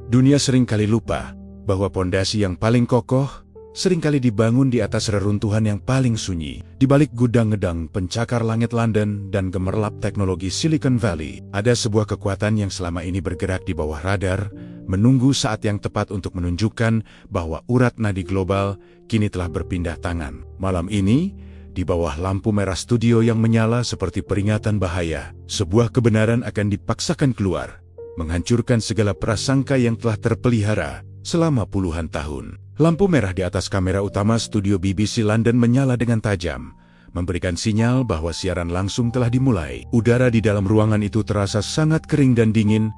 Dunia seringkali lupa bahwa pondasi yang paling kokoh seringkali dibangun di atas reruntuhan yang paling sunyi. Di balik gudang-gedang pencakar langit London dan gemerlap teknologi Silicon Valley, ada sebuah kekuatan yang selama ini bergerak di bawah radar, menunggu saat yang tepat untuk menunjukkan bahwa urat nadi global kini telah berpindah tangan. Malam ini, di bawah lampu merah studio yang menyala seperti peringatan bahaya, sebuah kebenaran akan dipaksakan keluar, menghancurkan segala prasangka yang telah terpelihara selama puluhan tahun. Lampu merah di atas kamera utama studio BBC London menyala dengan tajam, memberikan sinyal bahwa siaran langsung telah dimulai. Udara di dalam ruangan itu terasa sangat kering dan dingin,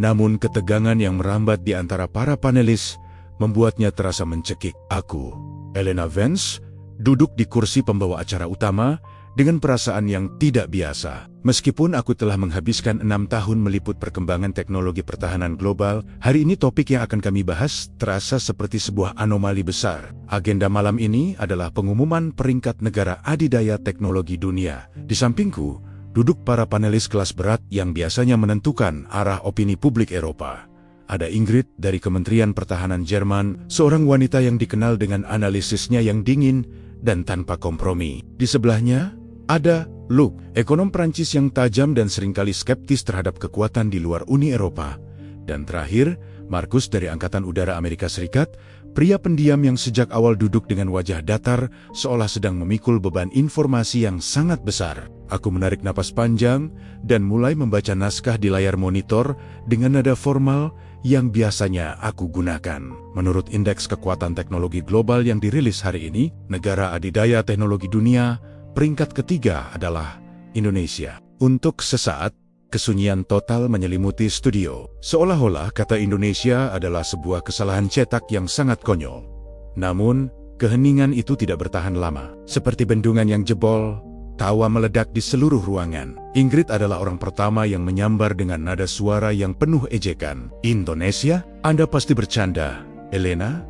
namun ketegangan yang merambat di antara para panelis membuatnya terasa mencekik. Aku, Elena Vance, duduk di kursi pembawa acara utama dengan perasaan yang tidak biasa. Meskipun aku telah menghabiskan 6 tahun meliput perkembangan teknologi pertahanan global, hari ini topik yang akan kami bahas terasa seperti sebuah anomali besar. Agenda malam ini adalah pengumuman peringkat negara adidaya teknologi dunia. Di sampingku, duduk para panelis kelas berat yang biasanya menentukan arah opini publik Eropa. Ada Ingrid dari Kementerian Pertahanan Jerman, seorang wanita yang dikenal dengan analisisnya yang dingin dan tanpa kompromi. Di sebelahnya, ada Luke, ekonom Prancis yang tajam dan seringkali skeptis terhadap kekuatan di luar Uni Eropa. Dan terakhir, Markus dari Angkatan Udara Amerika Serikat, pria pendiam yang sejak awal duduk dengan wajah datar seolah sedang memikul beban informasi yang sangat besar. Aku menarik napas panjang dan mulai membaca naskah di layar monitor dengan nada formal yang biasanya aku gunakan. Menurut Indeks Kekuatan Teknologi Global yang dirilis hari ini, negara adidaya teknologi dunia peringkat ketiga adalah Indonesia. Untuk sesaat, kesunyian total menyelimuti studio. Seolah-olah kata Indonesia adalah sebuah kesalahan cetak yang sangat konyol. Namun, keheningan itu tidak bertahan lama. Seperti bendungan yang jebol, tawa meledak di seluruh ruangan. Ingrid adalah orang pertama yang menyambar dengan nada suara yang penuh ejekan. Indonesia? Anda pasti bercanda, Elena?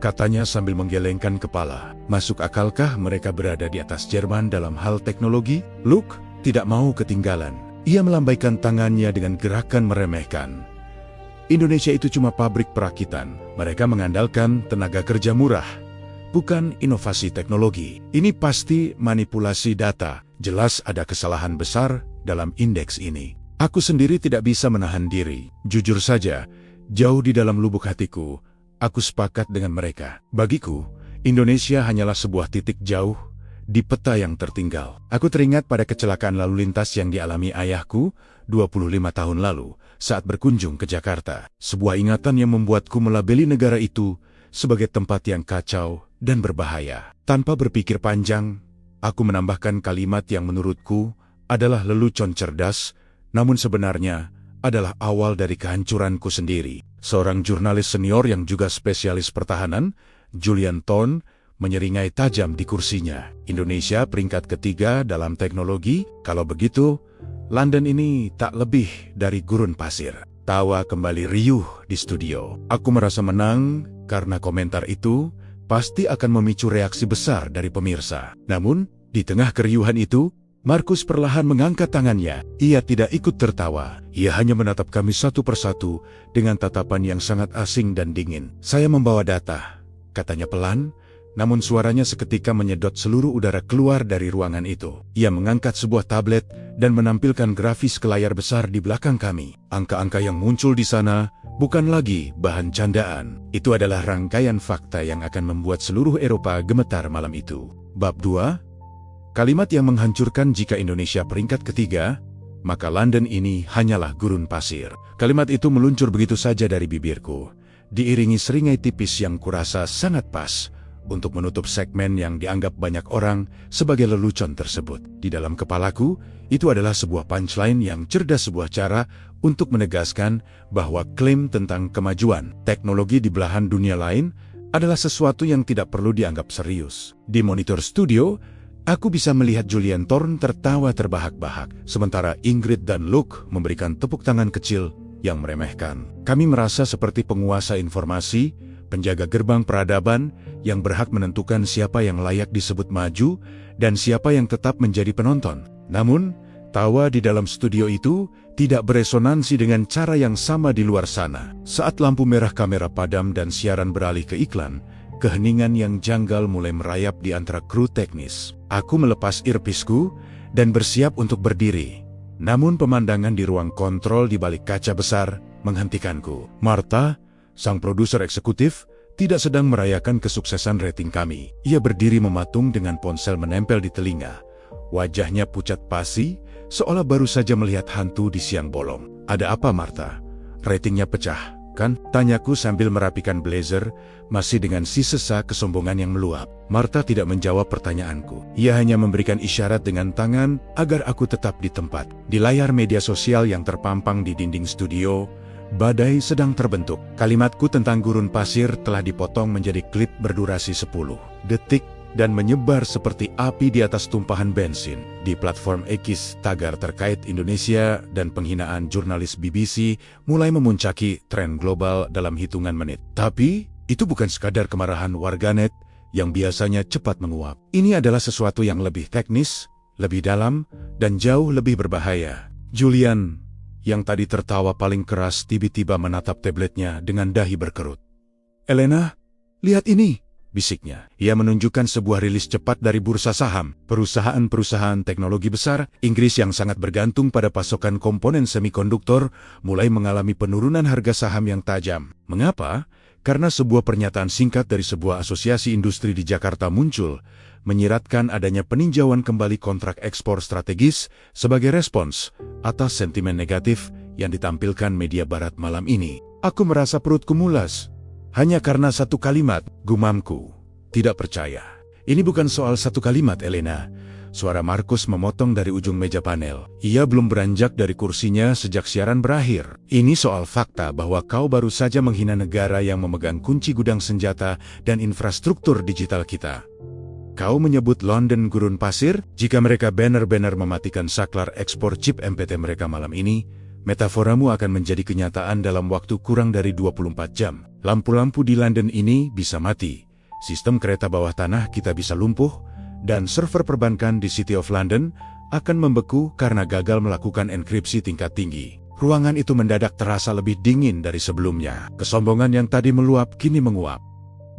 Katanya sambil menggelengkan kepala. Masuk akalkah mereka berada di atas Jerman dalam hal teknologi? Luke tidak mau ketinggalan. Ia melambaikan tangannya dengan gerakan meremehkan. Indonesia itu cuma pabrik perakitan. Mereka mengandalkan tenaga kerja murah, bukan inovasi teknologi. Ini pasti manipulasi data. Jelas ada kesalahan besar dalam indeks ini. Aku sendiri tidak bisa menahan diri. Jujur saja, jauh di dalam lubuk hatiku, aku sepakat dengan mereka. Bagiku, Indonesia hanyalah sebuah titik jauh di peta yang tertinggal. Aku teringat pada kecelakaan lalu lintas yang dialami ayahku 25 tahun lalu saat berkunjung ke Jakarta. Sebuah ingatan yang membuatku melabeli negara itu sebagai tempat yang kacau dan berbahaya. Tanpa berpikir panjang, aku menambahkan kalimat yang menurutku adalah lelucon cerdas, namun sebenarnya adalah awal dari kehancuranku sendiri. Seorang jurnalis senior yang juga spesialis pertahanan, Julian Thorne, menyeringai tajam di kursinya. Indonesia peringkat ketiga dalam teknologi. Kalau begitu, London ini tak lebih dari gurun pasir. Tawa kembali riuh di studio. Aku merasa menang karena komentar itu pasti akan memicu reaksi besar dari pemirsa. Namun, di tengah keriuhan itu, Markus perlahan mengangkat tangannya. Ia tidak ikut tertawa. Ia hanya menatap kami satu persatu dengan tatapan yang sangat asing dan dingin. Saya membawa data, katanya pelan, namun suaranya seketika menyedot seluruh udara keluar dari ruangan itu. Ia mengangkat sebuah tablet dan menampilkan grafis ke layar besar di belakang kami. Angka-angka yang muncul di sana bukan lagi bahan candaan. Itu adalah rangkaian fakta yang akan membuat seluruh Eropa gemetar malam itu. Bab 2. Kalimat yang menghancurkan. Jika Indonesia peringkat ketiga, maka London ini hanyalah gurun pasir. Kalimat itu meluncur begitu saja dari bibirku, diiringi seringai tipis yang kurasa sangat pas untuk menutup segmen yang dianggap banyak orang sebagai lelucon tersebut. Di dalam kepalaku, itu adalah sebuah punchline yang cerdas, sebuah cara untuk menegaskan bahwa klaim tentang kemajuan teknologi di belahan dunia lain adalah sesuatu yang tidak perlu dianggap serius. Di monitor studio, aku bisa melihat Julian Thorne tertawa terbahak-bahak, sementara Ingrid dan Luke memberikan tepuk tangan kecil yang meremehkan. Kami merasa seperti penguasa informasi, penjaga gerbang peradaban yang berhak menentukan siapa yang layak disebut maju dan siapa yang tetap menjadi penonton. Namun, tawa di dalam studio itu tidak beresonansi dengan cara yang sama di luar sana. Saat lampu merah kamera padam dan siaran beralih ke iklan, keheningan yang janggal mulai merayap di antara kru teknis. Aku melepas earpiece-ku dan bersiap untuk berdiri. Namun pemandangan di ruang kontrol di balik kaca besar menghentikanku. Martha, sang produser eksekutif, tidak sedang merayakan kesuksesan rating kami. Ia berdiri mematung dengan ponsel menempel di telinga. Wajahnya pucat pasi, seolah baru saja melihat hantu di siang bolong. Ada apa, Martha? Ratingnya pecah, kan? Tanyaku sambil merapikan blazer, masih dengan sisa kesombongan yang meluap. Martha tidak menjawab pertanyaanku. Ia hanya memberikan isyarat dengan tangan agar aku tetap di tempat. Di layar media sosial yang terpampang di dinding studio, badai sedang terbentuk. Kalimatku tentang gurun pasir telah dipotong menjadi klip berdurasi 10 detik dan menyebar seperti api di atas tumpahan bensin. Di platform X, tagar terkait Indonesia dan penghinaan jurnalis BBC mulai memuncaki tren global dalam hitungan menit. Tapi, itu bukan sekadar kemarahan warganet yang biasanya cepat menguap. Ini adalah sesuatu yang lebih teknis, lebih dalam, dan jauh lebih berbahaya. Julian, yang tadi tertawa paling keras, tiba-tiba menatap tabletnya dengan dahi berkerut. "Elena, lihat ini," bisiknya. Ia menunjukkan sebuah rilis cepat dari bursa saham. Perusahaan-perusahaan teknologi besar Inggris yang sangat bergantung pada pasokan komponen semikonduktor mulai mengalami penurunan harga saham yang tajam. Mengapa? Karena sebuah pernyataan singkat dari sebuah asosiasi industri di Jakarta muncul, menyiratkan adanya peninjauan kembali kontrak ekspor strategis sebagai respons atas sentimen negatif yang ditampilkan media barat malam ini. Aku merasa perutku mulas. Hanya karena satu kalimat, gumamku. Tidak percaya. Ini bukan soal satu kalimat, Elena. Suara Markus memotong dari ujung meja panel. Ia belum beranjak dari kursinya sejak siaran berakhir. Ini soal fakta bahwa kau baru saja menghina negara yang memegang kunci gudang senjata dan infrastruktur digital kita. Kau menyebut London gurun pasir? Jika mereka benar-benar mematikan saklar ekspor chip MPT mereka malam ini, metaforamu akan menjadi kenyataan dalam waktu kurang dari 24 jam. Lampu-lampu di London ini bisa mati, sistem kereta bawah tanah kita bisa lumpuh, dan server perbankan di City of London akan membeku karena gagal melakukan enkripsi tingkat tinggi. Ruangan itu mendadak terasa lebih dingin dari sebelumnya. Kesombongan yang tadi meluap kini menguap,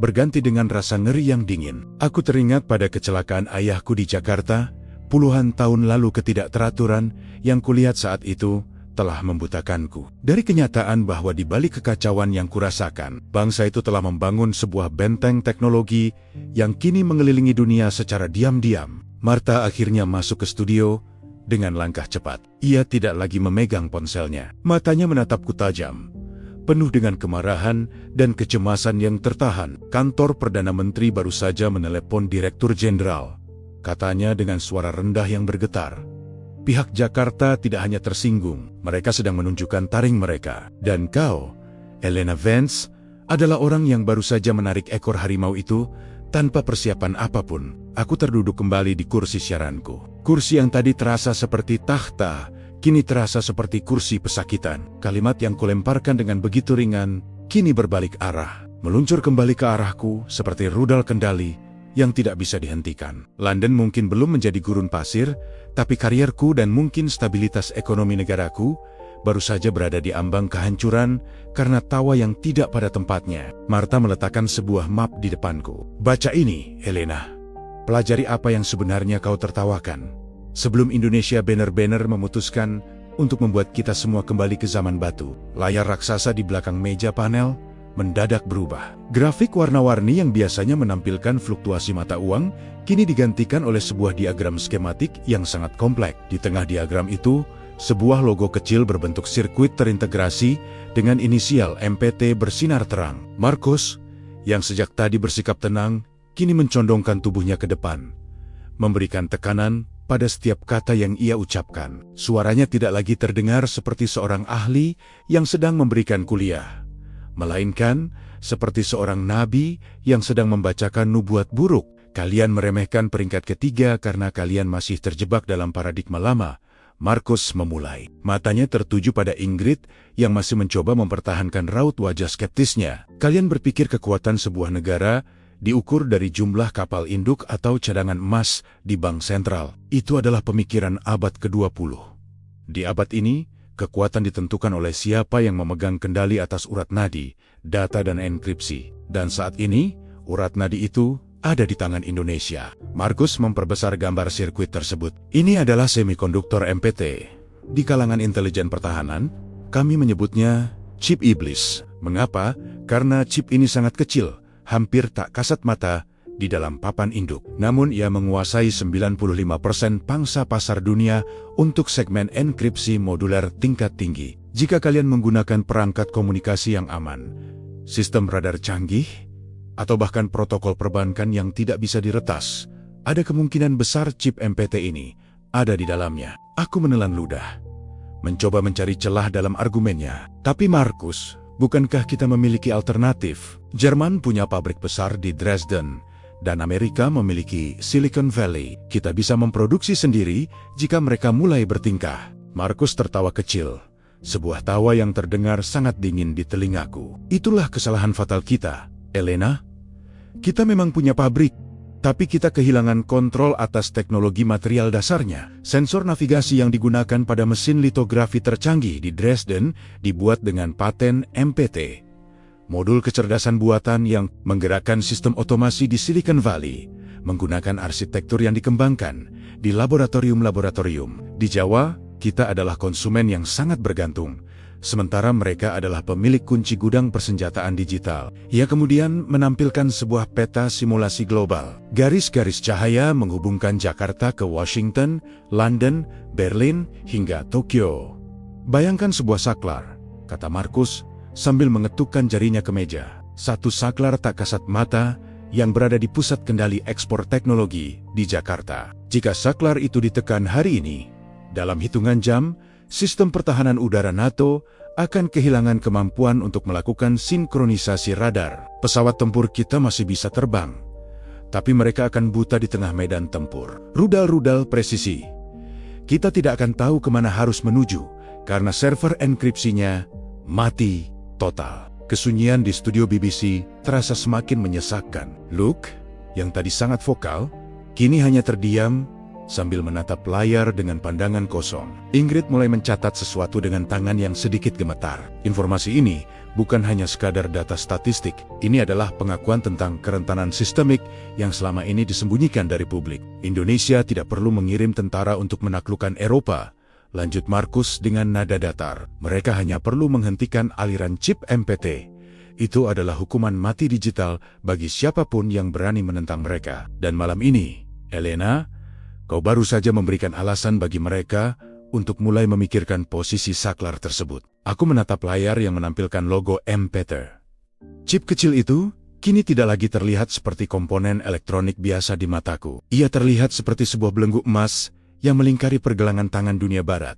berganti dengan rasa ngeri yang dingin. Aku teringat pada kecelakaan ayahku di Jakarta, puluhan tahun lalu. Ketidakteraturan yang kulihat saat itu telah membutakanku dari kenyataan bahwa di balik kekacauan yang kurasakan, bangsa itu telah membangun sebuah benteng teknologi yang kini mengelilingi dunia secara diam-diam. Martha akhirnya masuk ke studio dengan langkah cepat. Ia tidak lagi memegang ponselnya. Matanya menatapku tajam, penuh dengan kemarahan dan kecemasan yang tertahan. Kantor Perdana Menteri baru saja menelepon Direktur Jenderal. Katanya dengan suara rendah yang bergetar, pihak Jakarta tidak hanya tersinggung, mereka sedang menunjukkan taring mereka. Dan kau, Elena Vance, adalah orang yang baru saja menarik ekor harimau itu tanpa persiapan apapun. Aku terduduk kembali di kursi siaranku. Kursi yang tadi terasa seperti takhta, kini terasa seperti kursi pesakitan. Kalimat yang kulemparkan dengan begitu ringan, kini berbalik arah, meluncur kembali ke arahku seperti rudal kendali yang tidak bisa dihentikan. London mungkin belum menjadi gurun pasir, tapi karierku dan mungkin stabilitas ekonomi negaraku baru saja berada di ambang kehancuran karena tawa yang tidak pada tempatnya. Martha meletakkan sebuah map di depanku. "Baca ini, Elena. Pelajari apa yang sebenarnya kau tertawakan. Sebelum Indonesia benar-benar memutuskan untuk membuat kita semua kembali ke zaman batu." Layar raksasa di belakang meja panel mendadak berubah. Grafik warna-warni yang biasanya menampilkan fluktuasi mata uang kini digantikan oleh sebuah diagram skematik yang sangat kompleks. Di tengah diagram itu, sebuah logo kecil berbentuk sirkuit terintegrasi dengan inisial MPT bersinar terang. Markus, yang sejak tadi bersikap tenang, kini mencondongkan tubuhnya ke depan, memberikan tekanan pada setiap kata yang ia ucapkan. Suaranya tidak lagi terdengar seperti seorang ahli yang sedang memberikan kuliah, melainkan seperti seorang nabi yang sedang membacakan nubuat buruk. "Kalian meremehkan peringkat ketiga karena kalian masih terjebak dalam paradigma lama," Markus memulai. Matanya tertuju pada Ingrid yang masih mencoba mempertahankan raut wajah skeptisnya. "Kalian berpikir kekuatan sebuah negara diukur dari jumlah kapal induk atau cadangan emas di bank sentral. Itu adalah pemikiran abad ke-20. Di abad ini, kekuatan ditentukan oleh siapa yang memegang kendali atas urat nadi, data dan enkripsi. Dan saat ini, urat nadi itu ada di tangan Indonesia. Markus memperbesar gambar sirkuit tersebut. Ini adalah semikonduktor MPT. Di kalangan intelijen pertahanan, kami menyebutnya chip iblis. Mengapa? Karena chip ini sangat kecil, hampir tak kasat mata di dalam papan induk. Namun ia menguasai 95% pangsa pasar dunia untuk segmen enkripsi modular tingkat tinggi. Jika kalian menggunakan perangkat komunikasi yang aman, sistem radar canggih, atau bahkan protokol perbankan yang tidak bisa diretas, ada kemungkinan besar chip MPT ini ada di dalamnya. Aku menelan ludah, mencoba mencari celah dalam argumennya. Tapi Markus, bukankah kita memiliki alternatif? Jerman punya pabrik besar di Dresden, dan Amerika memiliki Silicon Valley. Kita bisa memproduksi sendiri jika mereka mulai bertingkah. Markus tertawa kecil, sebuah tawa yang terdengar sangat dingin di telingaku. Itulah kesalahan fatal kita, Elena. Kita memang punya pabrik, tapi kita kehilangan kontrol atas teknologi material dasarnya. Sensor navigasi yang digunakan pada mesin litografi tercanggih di Dresden dibuat dengan paten MPT. Modul kecerdasan buatan yang menggerakkan sistem otomasi di Silicon Valley menggunakan arsitektur yang dikembangkan di laboratorium-laboratorium. Di Jawa, kita adalah konsumen yang sangat bergantung, sementara mereka adalah pemilik kunci gudang persenjataan digital. Ia kemudian menampilkan sebuah peta simulasi global. Garis-garis cahaya menghubungkan Jakarta ke Washington, London, Berlin, hingga Tokyo. Bayangkan sebuah saklar, kata Markus, sambil mengetukkan jarinya ke meja. Satu saklar tak kasat mata yang berada di pusat kendali ekspor teknologi di Jakarta. Jika saklar itu ditekan hari ini, dalam hitungan jam, sistem pertahanan udara NATO akan kehilangan kemampuan untuk melakukan sinkronisasi radar. Pesawat tempur kita masih bisa terbang, tapi mereka akan buta di tengah medan tempur. Rudal-rudal presisi. Kita tidak akan tahu kemana harus menuju, karena server enkripsinya mati total. Kesunyian di studio BBC terasa semakin menyesakkan. Luke, yang tadi sangat vokal, kini hanya terdiam sambil menatap layar dengan pandangan kosong. Ingrid mulai mencatat sesuatu dengan tangan yang sedikit gemetar. Informasi ini bukan hanya sekadar data statistik, ini adalah pengakuan tentang kerentanan sistemik yang selama ini disembunyikan dari publik. Indonesia tidak perlu mengirim tentara untuk menaklukkan Eropa, lanjut Markus dengan nada datar. Mereka hanya perlu menghentikan aliran chip MPT. Itu adalah hukuman mati digital bagi siapapun yang berani menentang mereka. Dan malam ini, Elena, kau baru saja memberikan alasan bagi mereka untuk mulai memikirkan posisi saklar tersebut. Aku menatap layar yang menampilkan logo MPT. Chip kecil itu kini tidak lagi terlihat seperti komponen elektronik biasa di mataku. Ia terlihat seperti sebuah belenggu emas yang melingkari pergelangan tangan dunia barat.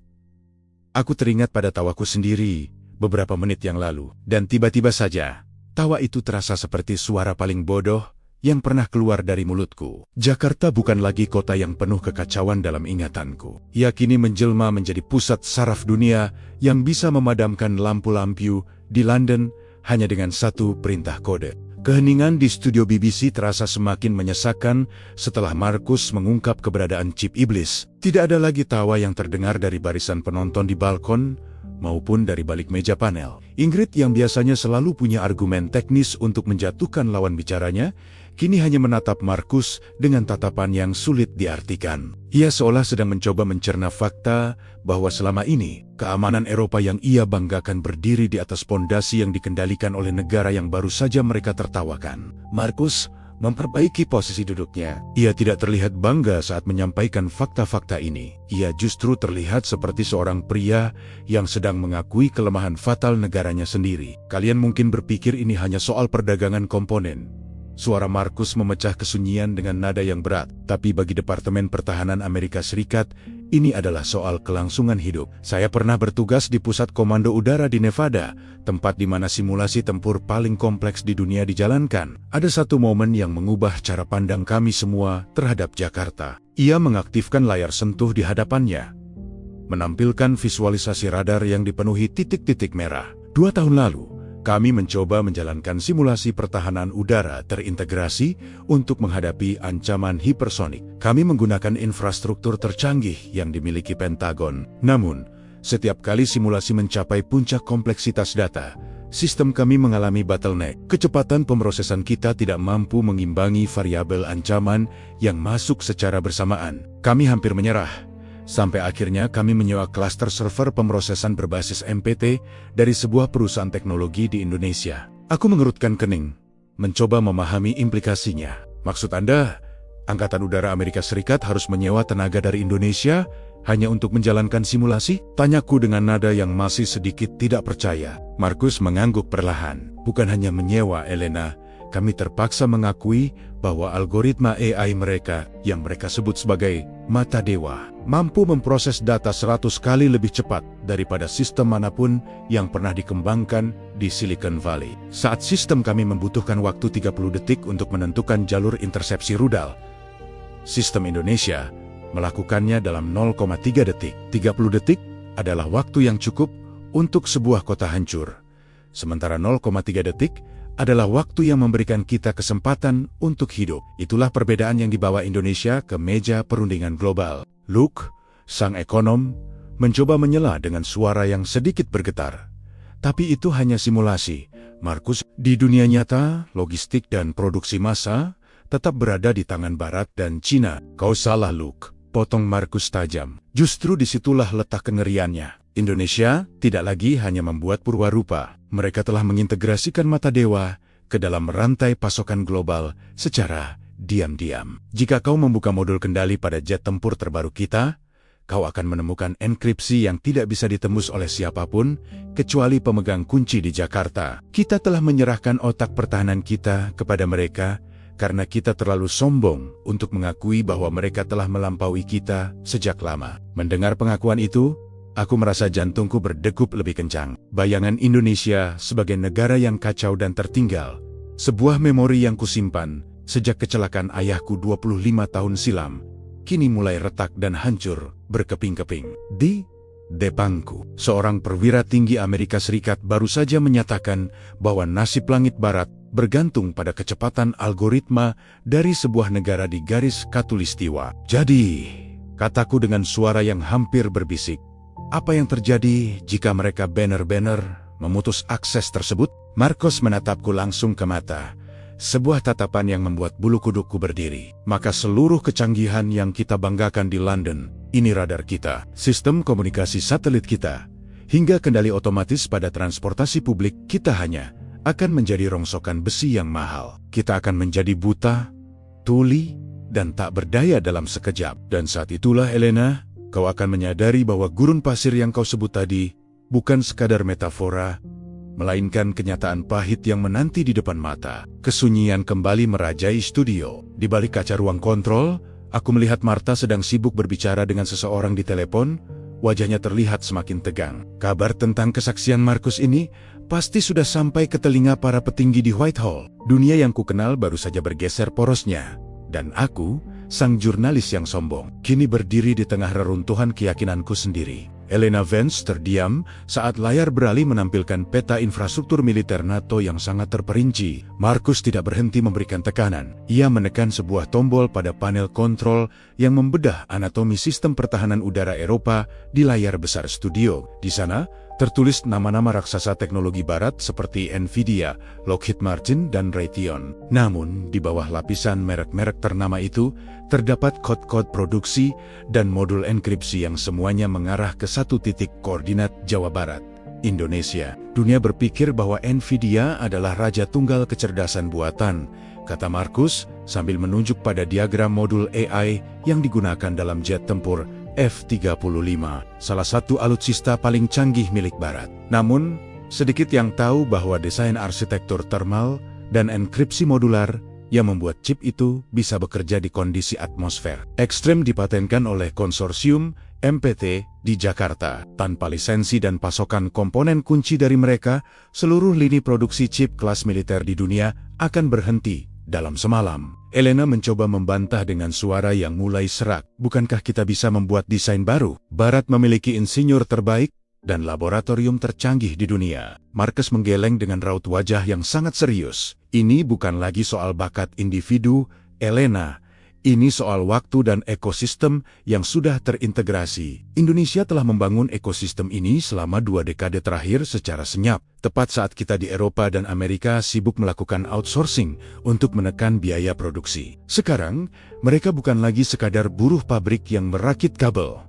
Aku teringat pada tawaku sendiri beberapa menit yang lalu, dan tiba-tiba saja, tawa itu terasa seperti suara paling bodoh yang pernah keluar dari mulutku. Jakarta bukan lagi kota yang penuh kekacauan dalam ingatanku. Ia kini menjelma menjadi pusat saraf dunia yang bisa memadamkan lampu-lampu di London hanya dengan satu perintah kode. Keheningan di studio BBC terasa semakin menyesakkan setelah Markus mengungkap keberadaan chip iblis. Tidak ada lagi tawa yang terdengar dari barisan penonton di balkon maupun dari balik meja panel. Ingrid yang biasanya selalu punya argumen teknis untuk menjatuhkan lawan bicaranya, kini hanya menatap Markus dengan tatapan yang sulit diartikan. Ia seolah sedang mencoba mencerna fakta bahwa selama ini, keamanan Eropa yang ia banggakan berdiri di atas pondasi yang dikendalikan oleh negara yang baru saja mereka tertawakan. Markus memperbaiki posisi duduknya. Ia tidak terlihat bangga saat menyampaikan fakta-fakta ini. Ia justru terlihat seperti seorang pria yang sedang mengakui kelemahan fatal negaranya sendiri. Kalian mungkin berpikir ini hanya soal perdagangan komponen. Suara Markus memecah kesunyian dengan nada yang berat, tapi bagi Departemen Pertahanan Amerika Serikat, ini adalah soal kelangsungan hidup. Saya pernah bertugas di Pusat Komando Udara di Nevada, tempat di mana simulasi tempur paling kompleks di dunia dijalankan. Ada satu momen yang mengubah cara pandang kami semua terhadap Jakarta. Ia mengaktifkan layar sentuh di hadapannya, menampilkan visualisasi radar yang dipenuhi titik-titik merah. 2 tahun lalu, kami mencoba menjalankan simulasi pertahanan udara terintegrasi untuk menghadapi ancaman hipersonik. Kami menggunakan infrastruktur tercanggih yang dimiliki Pentagon. Namun, Setiap kali simulasi mencapai puncak kompleksitas data, sistem kami mengalami bottleneck. Kecepatan pemrosesan kita tidak mampu mengimbangi variabel ancaman yang masuk secara bersamaan. Kami hampir menyerah. Sampai akhirnya kami menyewa klaster server pemrosesan berbasis MPT dari sebuah perusahaan teknologi di Indonesia. Aku mengerutkan kening, mencoba memahami implikasinya. Maksud Anda, Angkatan Udara Amerika Serikat harus menyewa tenaga dari Indonesia hanya untuk menjalankan simulasi? Tanyaku dengan nada yang masih sedikit tidak percaya. Markus mengangguk perlahan. Bukan hanya menyewa, Elena. Kami terpaksa mengakui bahwa algoritma AI mereka, yang mereka sebut sebagai mata dewa, mampu memproses data 100 kali lebih cepat daripada sistem manapun yang pernah dikembangkan di Silicon Valley. Saat sistem kami membutuhkan waktu 30 detik untuk menentukan jalur intersepsi rudal, sistem Indonesia melakukannya dalam 0,3 detik. 30 detik adalah waktu yang cukup untuk sebuah kota hancur. Sementara 0,3 detik adalah waktu yang memberikan kita kesempatan untuk hidup. Itulah perbedaan yang dibawa Indonesia ke meja perundingan global. Luke, sang ekonom, mencoba menyela dengan suara yang sedikit bergetar. Tapi itu hanya simulasi. Markus, di dunia nyata, logistik dan produksi massa tetap berada di tangan Barat dan Cina. Kau salah, Luke, potong Markus tajam. Justru disitulah letak kengeriannya. Indonesia tidak lagi hanya membuat purwarupa. Mereka telah mengintegrasikan mata dewa ke dalam rantai pasokan global secara diam-diam. Jika kau membuka modul kendali pada jet tempur terbaru kita, kau akan menemukan enkripsi yang tidak bisa ditembus oleh siapapun kecuali pemegang kunci di Jakarta. Kita telah menyerahkan otak pertahanan kita kepada mereka karena kita terlalu sombong untuk mengakui bahwa mereka telah melampaui kita sejak lama. Mendengar pengakuan itu, aku merasa jantungku berdegup lebih kencang. Bayangan Indonesia sebagai negara yang kacau dan tertinggal, sebuah memori yang kusimpan sejak kecelakaan ayahku 25 tahun silam, kini mulai retak dan hancur berkeping-keping. Di depanku, seorang perwira tinggi Amerika Serikat baru saja menyatakan bahwa nasib langit barat bergantung pada kecepatan algoritma dari sebuah negara di garis khatulistiwa. Jadi, kataku dengan suara yang hampir berbisik, apa yang terjadi jika mereka benar-benar memutus akses tersebut? Markus menatapku langsung ke mata, sebuah tatapan yang membuat bulu kudukku berdiri. Maka seluruh kecanggihan yang kita banggakan di London, ini radar kita, sistem komunikasi satelit kita, hingga kendali otomatis pada transportasi publik kita hanya akan menjadi rongsokan besi yang mahal. Kita akan menjadi buta, tuli, dan tak berdaya dalam sekejap. Dan saat itulah, Elena, kau akan menyadari bahwa gurun pasir yang kau sebut tadi bukan sekadar metafora, melainkan kenyataan pahit yang menanti di depan mata. Kesunyian kembali merajai studio. Di balik kaca ruang kontrol, aku melihat Martha sedang sibuk berbicara dengan seseorang di telepon. Wajahnya terlihat semakin tegang. Kabar tentang kesaksian Markus ini pasti sudah sampai ke telinga para petinggi di Whitehall. Dunia yang kukenal baru saja bergeser porosnya. Dan aku, sang jurnalis yang sombong, kini berdiri di tengah reruntuhan keyakinanku sendiri. Elena Vance terdiam saat layar beralih menampilkan peta infrastruktur militer NATO yang sangat terperinci. Markus tidak berhenti memberikan tekanan. Ia menekan sebuah tombol pada panel kontrol yang membedah anatomi sistem pertahanan udara Eropa di layar besar studio. Di sana, tertulis nama-nama raksasa teknologi barat seperti Nvidia, Lockheed Martin, dan Raytheon. Namun, di bawah lapisan merek-merek ternama itu, terdapat kode-kode produksi dan modul enkripsi yang semuanya mengarah ke satu titik koordinat Jawa Barat, Indonesia. Dunia berpikir bahwa Nvidia adalah raja tunggal kecerdasan buatan, kata Markus sambil menunjuk pada diagram modul AI yang digunakan dalam jet tempur F-35, salah satu alutsista paling canggih milik Barat. Namun, sedikit yang tahu bahwa desain arsitektur thermal dan enkripsi modular yang membuat chip itu bisa bekerja di kondisi atmosfer ekstrem dipatenkan oleh konsorsium MPT di Jakarta. Tanpa lisensi dan pasokan komponen kunci dari mereka, seluruh lini produksi chip kelas militer di dunia akan berhenti dalam semalam. Elena mencoba membantah dengan suara yang mulai serak. Bukankah kita bisa membuat desain baru? Barat memiliki insinyur terbaik dan laboratorium tercanggih di dunia. Markus menggeleng dengan raut wajah yang sangat serius. Ini bukan lagi soal bakat individu, Elena. Ini soal waktu dan ekosistem yang sudah terintegrasi. Indonesia telah membangun ekosistem ini selama 2 dekade terakhir secara senyap, tepat saat kita di Eropa dan Amerika sibuk melakukan outsourcing untuk menekan biaya produksi. Sekarang, mereka bukan lagi sekadar buruh pabrik yang merakit kabel.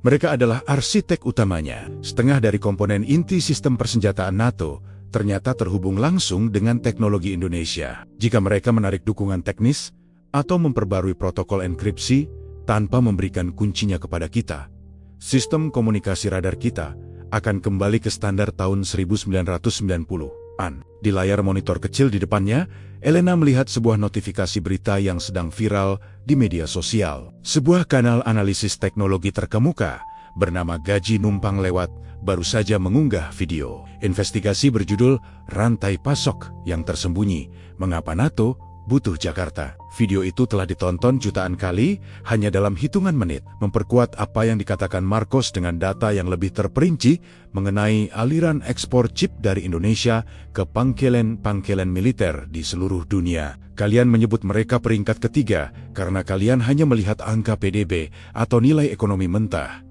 Mereka adalah arsitek utamanya. Setengah dari komponen inti sistem persenjataan NATO ternyata terhubung langsung dengan teknologi Indonesia. Jika mereka menarik dukungan teknis atau memperbarui protokol enkripsi tanpa memberikan kuncinya kepada kita, sistem komunikasi radar kita akan kembali ke standar tahun 1990-an. Di layar monitor kecil di depannya, Elena melihat sebuah notifikasi berita yang sedang viral di media sosial. Sebuah kanal analisis teknologi terkemuka bernama Gaji Numpang Lewat baru saja mengunggah video. Investigasi berjudul Rantai Pasok yang Tersembunyi, Mengapa NATO Butuh Jakarta. Video itu telah ditonton jutaan kali hanya dalam hitungan menit, memperkuat apa yang dikatakan Marcos dengan data yang lebih terperinci mengenai aliran ekspor chip dari Indonesia ke pangkalan-pangkalan militer di seluruh dunia. Kalian menyebut mereka peringkat ketiga karena kalian hanya melihat angka PDB atau nilai ekonomi mentah.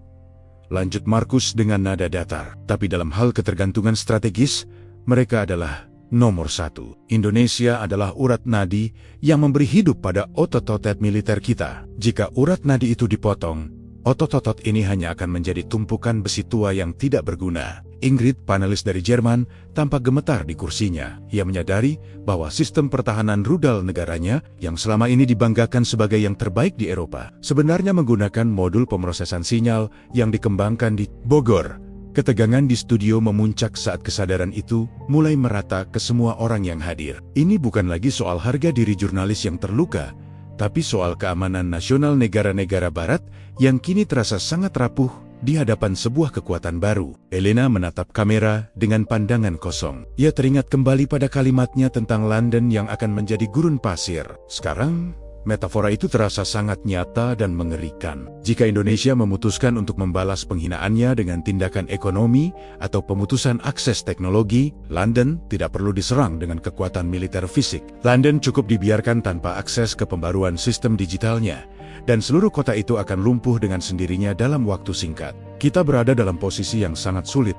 Lanjut Marcus dengan nada datar. Tapi dalam hal ketergantungan strategis, mereka adalah nomor 1. Indonesia adalah urat nadi yang memberi hidup pada otot-otot militer kita. Jika urat nadi itu dipotong, otot-otot ini hanya akan menjadi tumpukan besi tua yang tidak berguna. Ingrid, panelis dari Jerman, tampak gemetar di kursinya. Ia menyadari bahwa sistem pertahanan rudal negaranya yang selama ini dibanggakan sebagai yang terbaik di Eropa, sebenarnya menggunakan modul pemrosesan sinyal yang dikembangkan di Bogor. Ketegangan di studio memuncak saat kesadaran itu mulai merata ke semua orang yang hadir. Ini bukan lagi soal harga diri jurnalis yang terluka, tapi soal keamanan nasional negara-negara barat yang kini terasa sangat rapuh di hadapan sebuah kekuatan baru. Elena menatap kamera dengan pandangan kosong. Ia teringat kembali pada kalimatnya tentang London yang akan menjadi gurun pasir. Sekarang, metafora itu terasa sangat nyata dan mengerikan. Jika Indonesia memutuskan untuk membalas penghinaannya dengan tindakan ekonomi atau pemutusan akses teknologi, London tidak perlu diserang dengan kekuatan militer fisik. London cukup dibiarkan tanpa akses ke pembaruan sistem digitalnya, dan seluruh kota itu akan lumpuh dengan sendirinya dalam waktu singkat. Kita berada dalam posisi yang sangat sulit,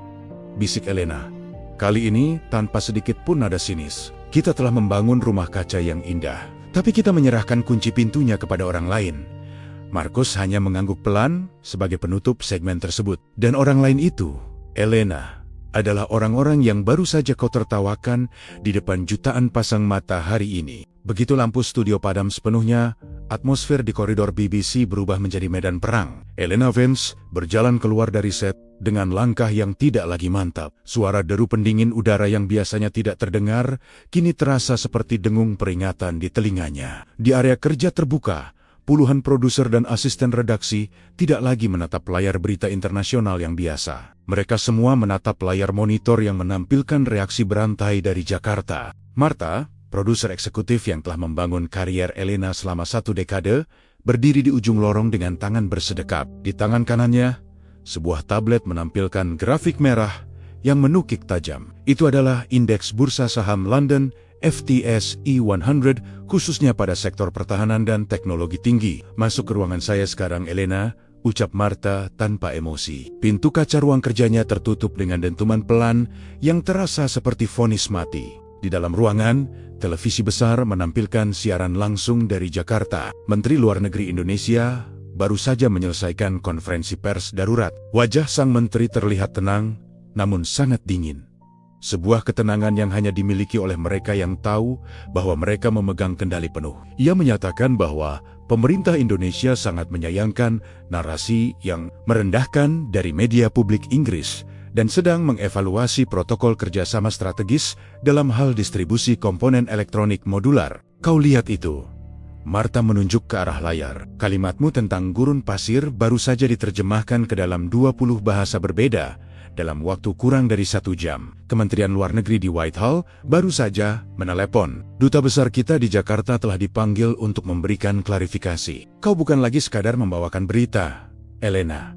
bisik Elena. Kali ini, tanpa sedikit pun nada sinis, kita telah membangun rumah kaca yang indah. Tapi kita menyerahkan kunci pintunya kepada orang lain. Marcos hanya mengangguk pelan sebagai penutup segmen tersebut. Dan orang lain itu, Elena, adalah orang-orang yang baru saja kau tertawakan di depan jutaan pasang mata hari ini. Begitu lampu studio padam sepenuhnya, atmosfer di koridor BBC berubah menjadi medan perang. Elena Vance berjalan keluar dari set dengan langkah yang tidak lagi mantap. Suara deru pendingin udara yang biasanya tidak terdengar, kini terasa seperti dengung peringatan di telinganya. Di area kerja terbuka, puluhan produser dan asisten redaksi tidak lagi menatap layar berita internasional yang biasa. Mereka semua menatap layar monitor yang menampilkan reaksi berantai dari Jakarta. Marta, produser eksekutif yang telah membangun karier Elena selama 1 dekade, berdiri di ujung lorong dengan tangan bersedekap. Di tangan kanannya, sebuah tablet menampilkan grafik merah yang menukik tajam. Itu adalah indeks bursa saham London FTSE 100, khususnya pada sektor pertahanan dan teknologi tinggi. Masuk ke ruangan saya sekarang, Elena, ucap Marta tanpa emosi. Pintu kaca ruang kerjanya tertutup dengan dentuman pelan yang terasa seperti vonis mati. Di dalam ruangan, televisi besar menampilkan siaran langsung dari Jakarta. Menteri Luar Negeri Indonesia baru saja menyelesaikan konferensi pers darurat. Wajah sang menteri terlihat tenang, namun sangat dingin. Sebuah ketenangan yang hanya dimiliki oleh mereka yang tahu bahwa mereka memegang kendali penuh. Ia menyatakan bahwa pemerintah Indonesia sangat menyayangkan narasi yang merendahkan dari media publik Inggris dan sedang mengevaluasi protokol kerjasama strategis dalam hal distribusi komponen elektronik modular. Kau lihat itu? Marta menunjuk ke arah layar. Kalimatmu tentang gurun pasir baru saja diterjemahkan ke dalam 20 bahasa berbeda dalam waktu kurang dari 1 jam. Kementerian Luar Negeri di Whitehall baru saja menelepon. Duta besar kita di Jakarta telah dipanggil untuk memberikan klarifikasi. Kau bukan lagi sekadar membawakan berita, Elena.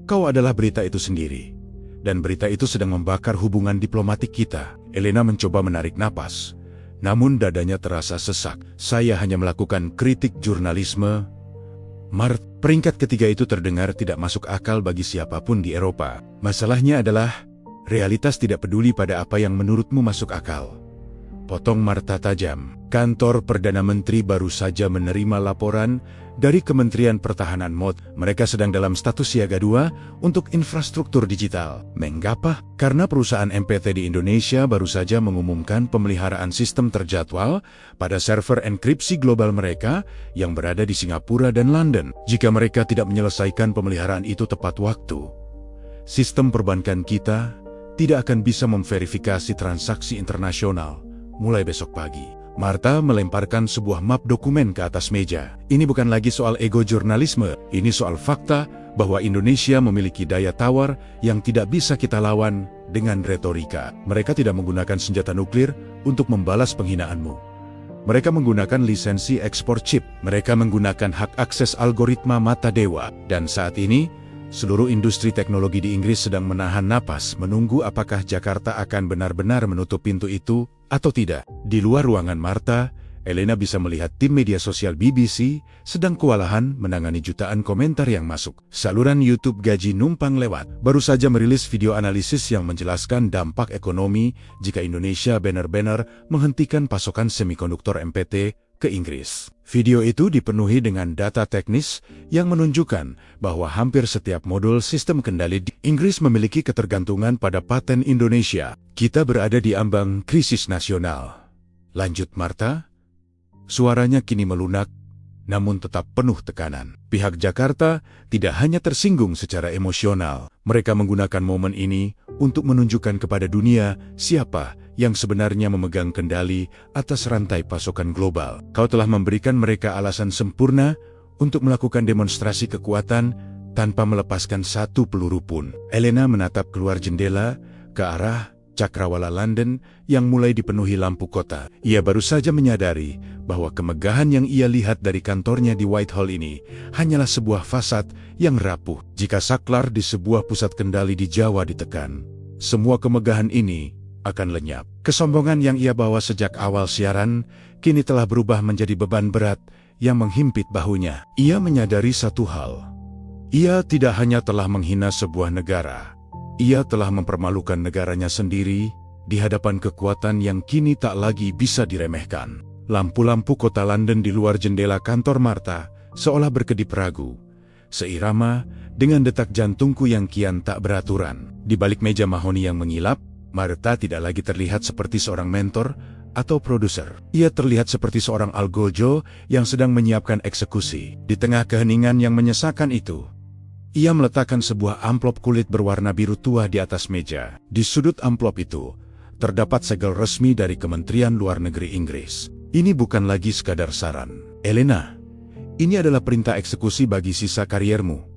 Kau adalah berita itu sendiri. Dan berita itu sedang membakar hubungan diplomatik kita. Elena mencoba menarik napas. namun dadanya terasa sesak. Saya hanya melakukan kritik jurnalisme. Mart, peringkat ketiga itu terdengar tidak masuk akal bagi siapapun di Eropa. Masalahnya adalah, realitas tidak peduli pada apa yang menurutmu masuk akal. Potong Marta tajam. Kantor Perdana Menteri baru saja menerima laporan dari Kementerian Pertahanan MOD. Mereka sedang dalam status siaga 2 untuk infrastruktur digital. Mengapa? Karena perusahaan MPT di Indonesia baru saja mengumumkan pemeliharaan sistem terjadwal pada server enkripsi global mereka yang berada di Singapura dan London. Jika mereka tidak menyelesaikan pemeliharaan itu tepat waktu, sistem perbankan kita tidak akan bisa memverifikasi transaksi internasional mulai besok pagi. Marta melemparkan sebuah map dokumen ke atas meja. Ini bukan lagi soal ego jurnalisme, ini soal fakta bahwa Indonesia memiliki daya tawar yang tidak bisa kita lawan dengan retorika. Mereka tidak menggunakan senjata nuklir untuk membalas penghinaanmu. Mereka menggunakan lisensi ekspor chip. Mereka menggunakan hak akses algoritma mata dewa. Dan saat ini, seluruh industri teknologi di Inggris sedang menahan napas menunggu apakah Jakarta akan benar-benar menutup pintu itu atau tidak. Di luar ruangan Marta, Elena bisa melihat tim media sosial BBC sedang kewalahan menangani jutaan komentar yang masuk. Saluran YouTube gaji numpang lewat baru saja merilis video analisis yang menjelaskan dampak ekonomi jika Indonesia benar-benar menghentikan pasokan semikonduktor MPT ke Inggris. Video itu dipenuhi dengan data teknis yang menunjukkan bahwa hampir setiap modul sistem kendali di Inggris memiliki ketergantungan pada paten Indonesia. Kita berada di ambang krisis nasional. Lanjut Marta. Suaranya kini melunak, namun tetap penuh tekanan. Pihak Jakarta tidak hanya tersinggung secara emosional. Mereka menggunakan momen ini untuk menunjukkan kepada dunia siapa yang sebenarnya memegang kendali atas rantai pasokan global. Kau telah memberikan mereka alasan sempurna untuk melakukan demonstrasi kekuatan tanpa melepaskan satu peluru pun. Elena menatap keluar jendela ke arah cakrawala London yang mulai dipenuhi lampu kota. Ia baru saja menyadari bahwa kemegahan yang ia lihat dari kantornya di Whitehall ini hanyalah sebuah fasad yang rapuh. Jika saklar di sebuah pusat kendali di Jawa ditekan, semua kemegahan ini akan lenyap. Kesombongan yang ia bawa sejak awal siaran kini telah berubah menjadi beban berat yang menghimpit bahunya. Ia menyadari satu hal. Ia tidak hanya telah menghina sebuah negara, ia telah mempermalukan negaranya sendiri di hadapan kekuatan yang kini tak lagi bisa diremehkan. Lampu-lampu kota London di luar jendela kantor Marta seolah berkedip ragu, seirama dengan detak jantungku yang kian tak beraturan. Di balik meja mahoni yang mengilap, Marta tidak lagi terlihat seperti seorang mentor atau produser. Ia terlihat seperti seorang algojo yang sedang menyiapkan eksekusi. Di tengah keheningan yang menyesakan itu, ia meletakkan sebuah amplop kulit berwarna biru tua di atas meja. Di sudut amplop itu, terdapat segel resmi dari Kementerian Luar Negeri Inggris. Ini bukan lagi sekadar saran. Elena, ini adalah perintah eksekusi bagi sisa kariermu.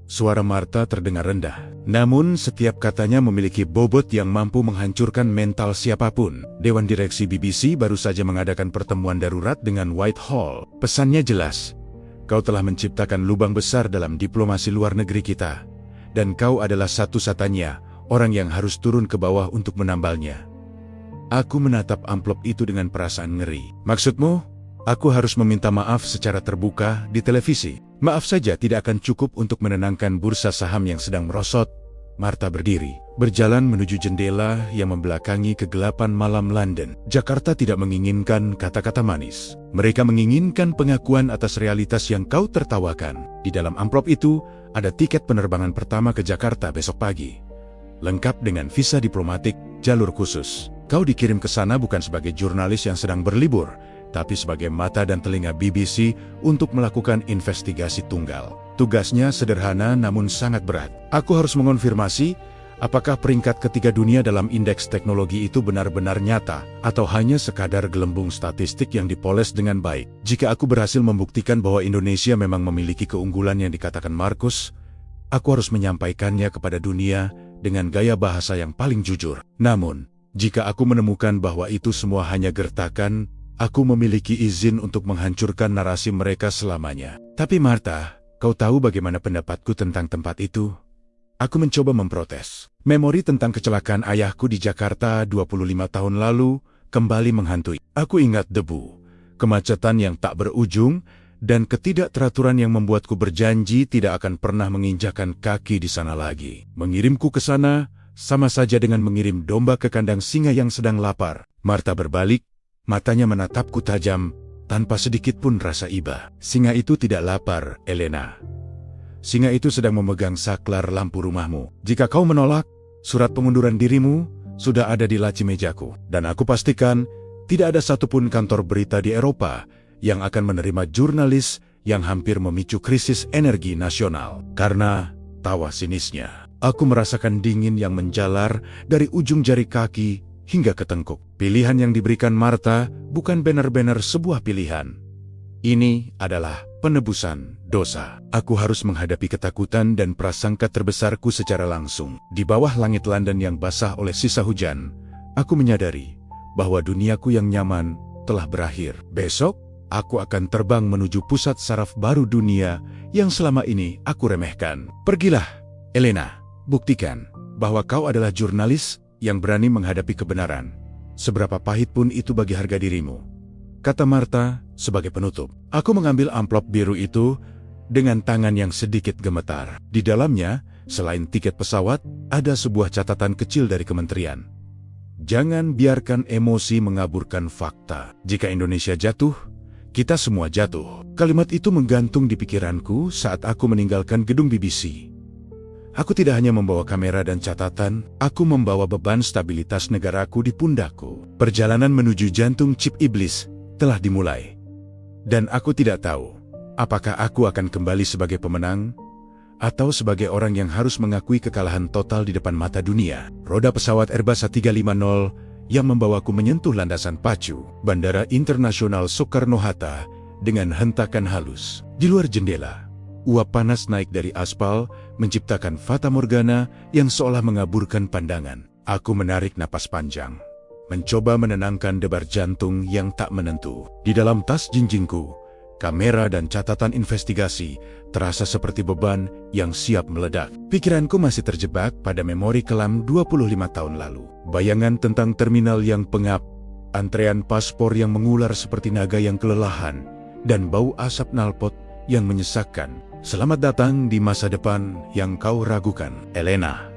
Suara Marta terdengar rendah. Namun setiap katanya memiliki bobot yang mampu menghancurkan mental siapapun. Dewan Direksi BBC baru saja mengadakan pertemuan darurat dengan Whitehall. Pesannya jelas. Kau telah menciptakan lubang besar dalam diplomasi luar negeri kita. Dan kau adalah satu-satunya orang yang harus turun ke bawah untuk menambalnya. Aku menatap amplop itu dengan perasaan ngeri. Maksudmu, aku harus meminta maaf secara terbuka di televisi? Maaf saja tidak akan cukup untuk menenangkan bursa saham yang sedang merosot. Marta berdiri, berjalan menuju jendela yang membelakangi kegelapan malam London. Jakarta tidak menginginkan kata-kata manis. Mereka menginginkan pengakuan atas realitas yang kau tertawakan. Di dalam amplop itu, ada tiket penerbangan pertama ke Jakarta besok pagi. Lengkap dengan visa diplomatik, jalur khusus. Kau dikirim ke sana bukan sebagai jurnalis yang sedang berlibur, tapi sebagai mata dan telinga BBC untuk melakukan investigasi tunggal. Tugasnya sederhana namun sangat berat. Aku harus mengonfirmasi apakah peringkat ketiga dunia dalam indeks teknologi itu benar-benar nyata atau hanya sekadar gelembung statistik yang dipoles dengan baik. Jika aku berhasil membuktikan bahwa Indonesia memang memiliki keunggulan yang dikatakan Markus, aku harus menyampaikannya kepada dunia dengan gaya bahasa yang paling jujur. Namun, jika aku menemukan bahwa itu semua hanya gertakan, aku memiliki izin untuk menghancurkan narasi mereka selamanya. Tapi Marta, kau tahu bagaimana pendapatku tentang tempat itu? Aku mencoba memprotes. Memori tentang kecelakaan ayahku di Jakarta 25 tahun lalu kembali menghantui. Aku ingat debu, kemacetan yang tak berujung, dan ketidakteraturan yang membuatku berjanji tidak akan pernah menginjakan kaki di sana lagi. Mengirimku ke sana sama saja dengan mengirim domba ke kandang singa yang sedang lapar. Martha berbalik, matanya menatapku tajam, tanpa sedikit pun rasa iba. Singa itu tidak lapar, Elena. Singa itu sedang memegang saklar lampu rumahmu. Jika kau menolak, surat pengunduran dirimu sudah ada di laci mejaku. Dan aku pastikan, tidak ada satupun kantor berita di Eropa yang akan menerima jurnalis yang hampir memicu krisis energi nasional. Karena, tawa sinisnya, aku merasakan dingin yang menjalar dari ujung jari kaki hingga ke tengkuk. Pilihan yang diberikan Martha bukan benar-benar sebuah pilihan. Ini adalah penebusan dosa. Aku harus menghadapi ketakutan dan prasangka terbesarku secara langsung. Di bawah langit London yang basah oleh sisa hujan, aku menyadari bahwa duniaku yang nyaman telah berakhir. Besok, aku akan terbang menuju pusat saraf baru dunia yang selama ini aku remehkan. Pergilah, Elena. Buktikan bahwa kau adalah jurnalis yang berani menghadapi kebenaran. Seberapa pahit pun itu bagi harga dirimu, kata Martha sebagai penutup. Aku mengambil amplop biru itu dengan tangan yang sedikit gemetar. Di dalamnya, selain tiket pesawat, ada sebuah catatan kecil dari kementerian. Jangan biarkan emosi mengaburkan fakta. Jika Indonesia jatuh, kita semua jatuh. Kalimat itu menggantung di pikiranku saat aku meninggalkan gedung BBC. Aku tidak hanya membawa kamera dan catatan, aku membawa beban stabilitas negaraku di pundakku. Perjalanan menuju jantung chip iblis telah dimulai. Dan aku tidak tahu, apakah aku akan kembali sebagai pemenang, atau sebagai orang yang harus mengakui kekalahan total di depan mata dunia. Roda pesawat Airbus A350 yang membawaku menyentuh landasan pacu Bandara Internasional Soekarno-Hatta dengan hentakan halus. Di luar jendela, uap panas naik dari aspal menciptakan fata morgana yang seolah mengaburkan pandangan. Aku menarik napas panjang, mencoba menenangkan debar jantung yang tak menentu. Di dalam tas jinjingku, kamera dan catatan investigasi terasa seperti beban yang siap meledak. Pikiranku masih terjebak pada memori kelam 25 tahun lalu. Bayangan tentang terminal yang pengap, antrean paspor yang mengular seperti naga yang kelelahan, dan bau asap knalpot yang menyesakkan. Selamat datang di masa depan yang kau ragukan, Elena.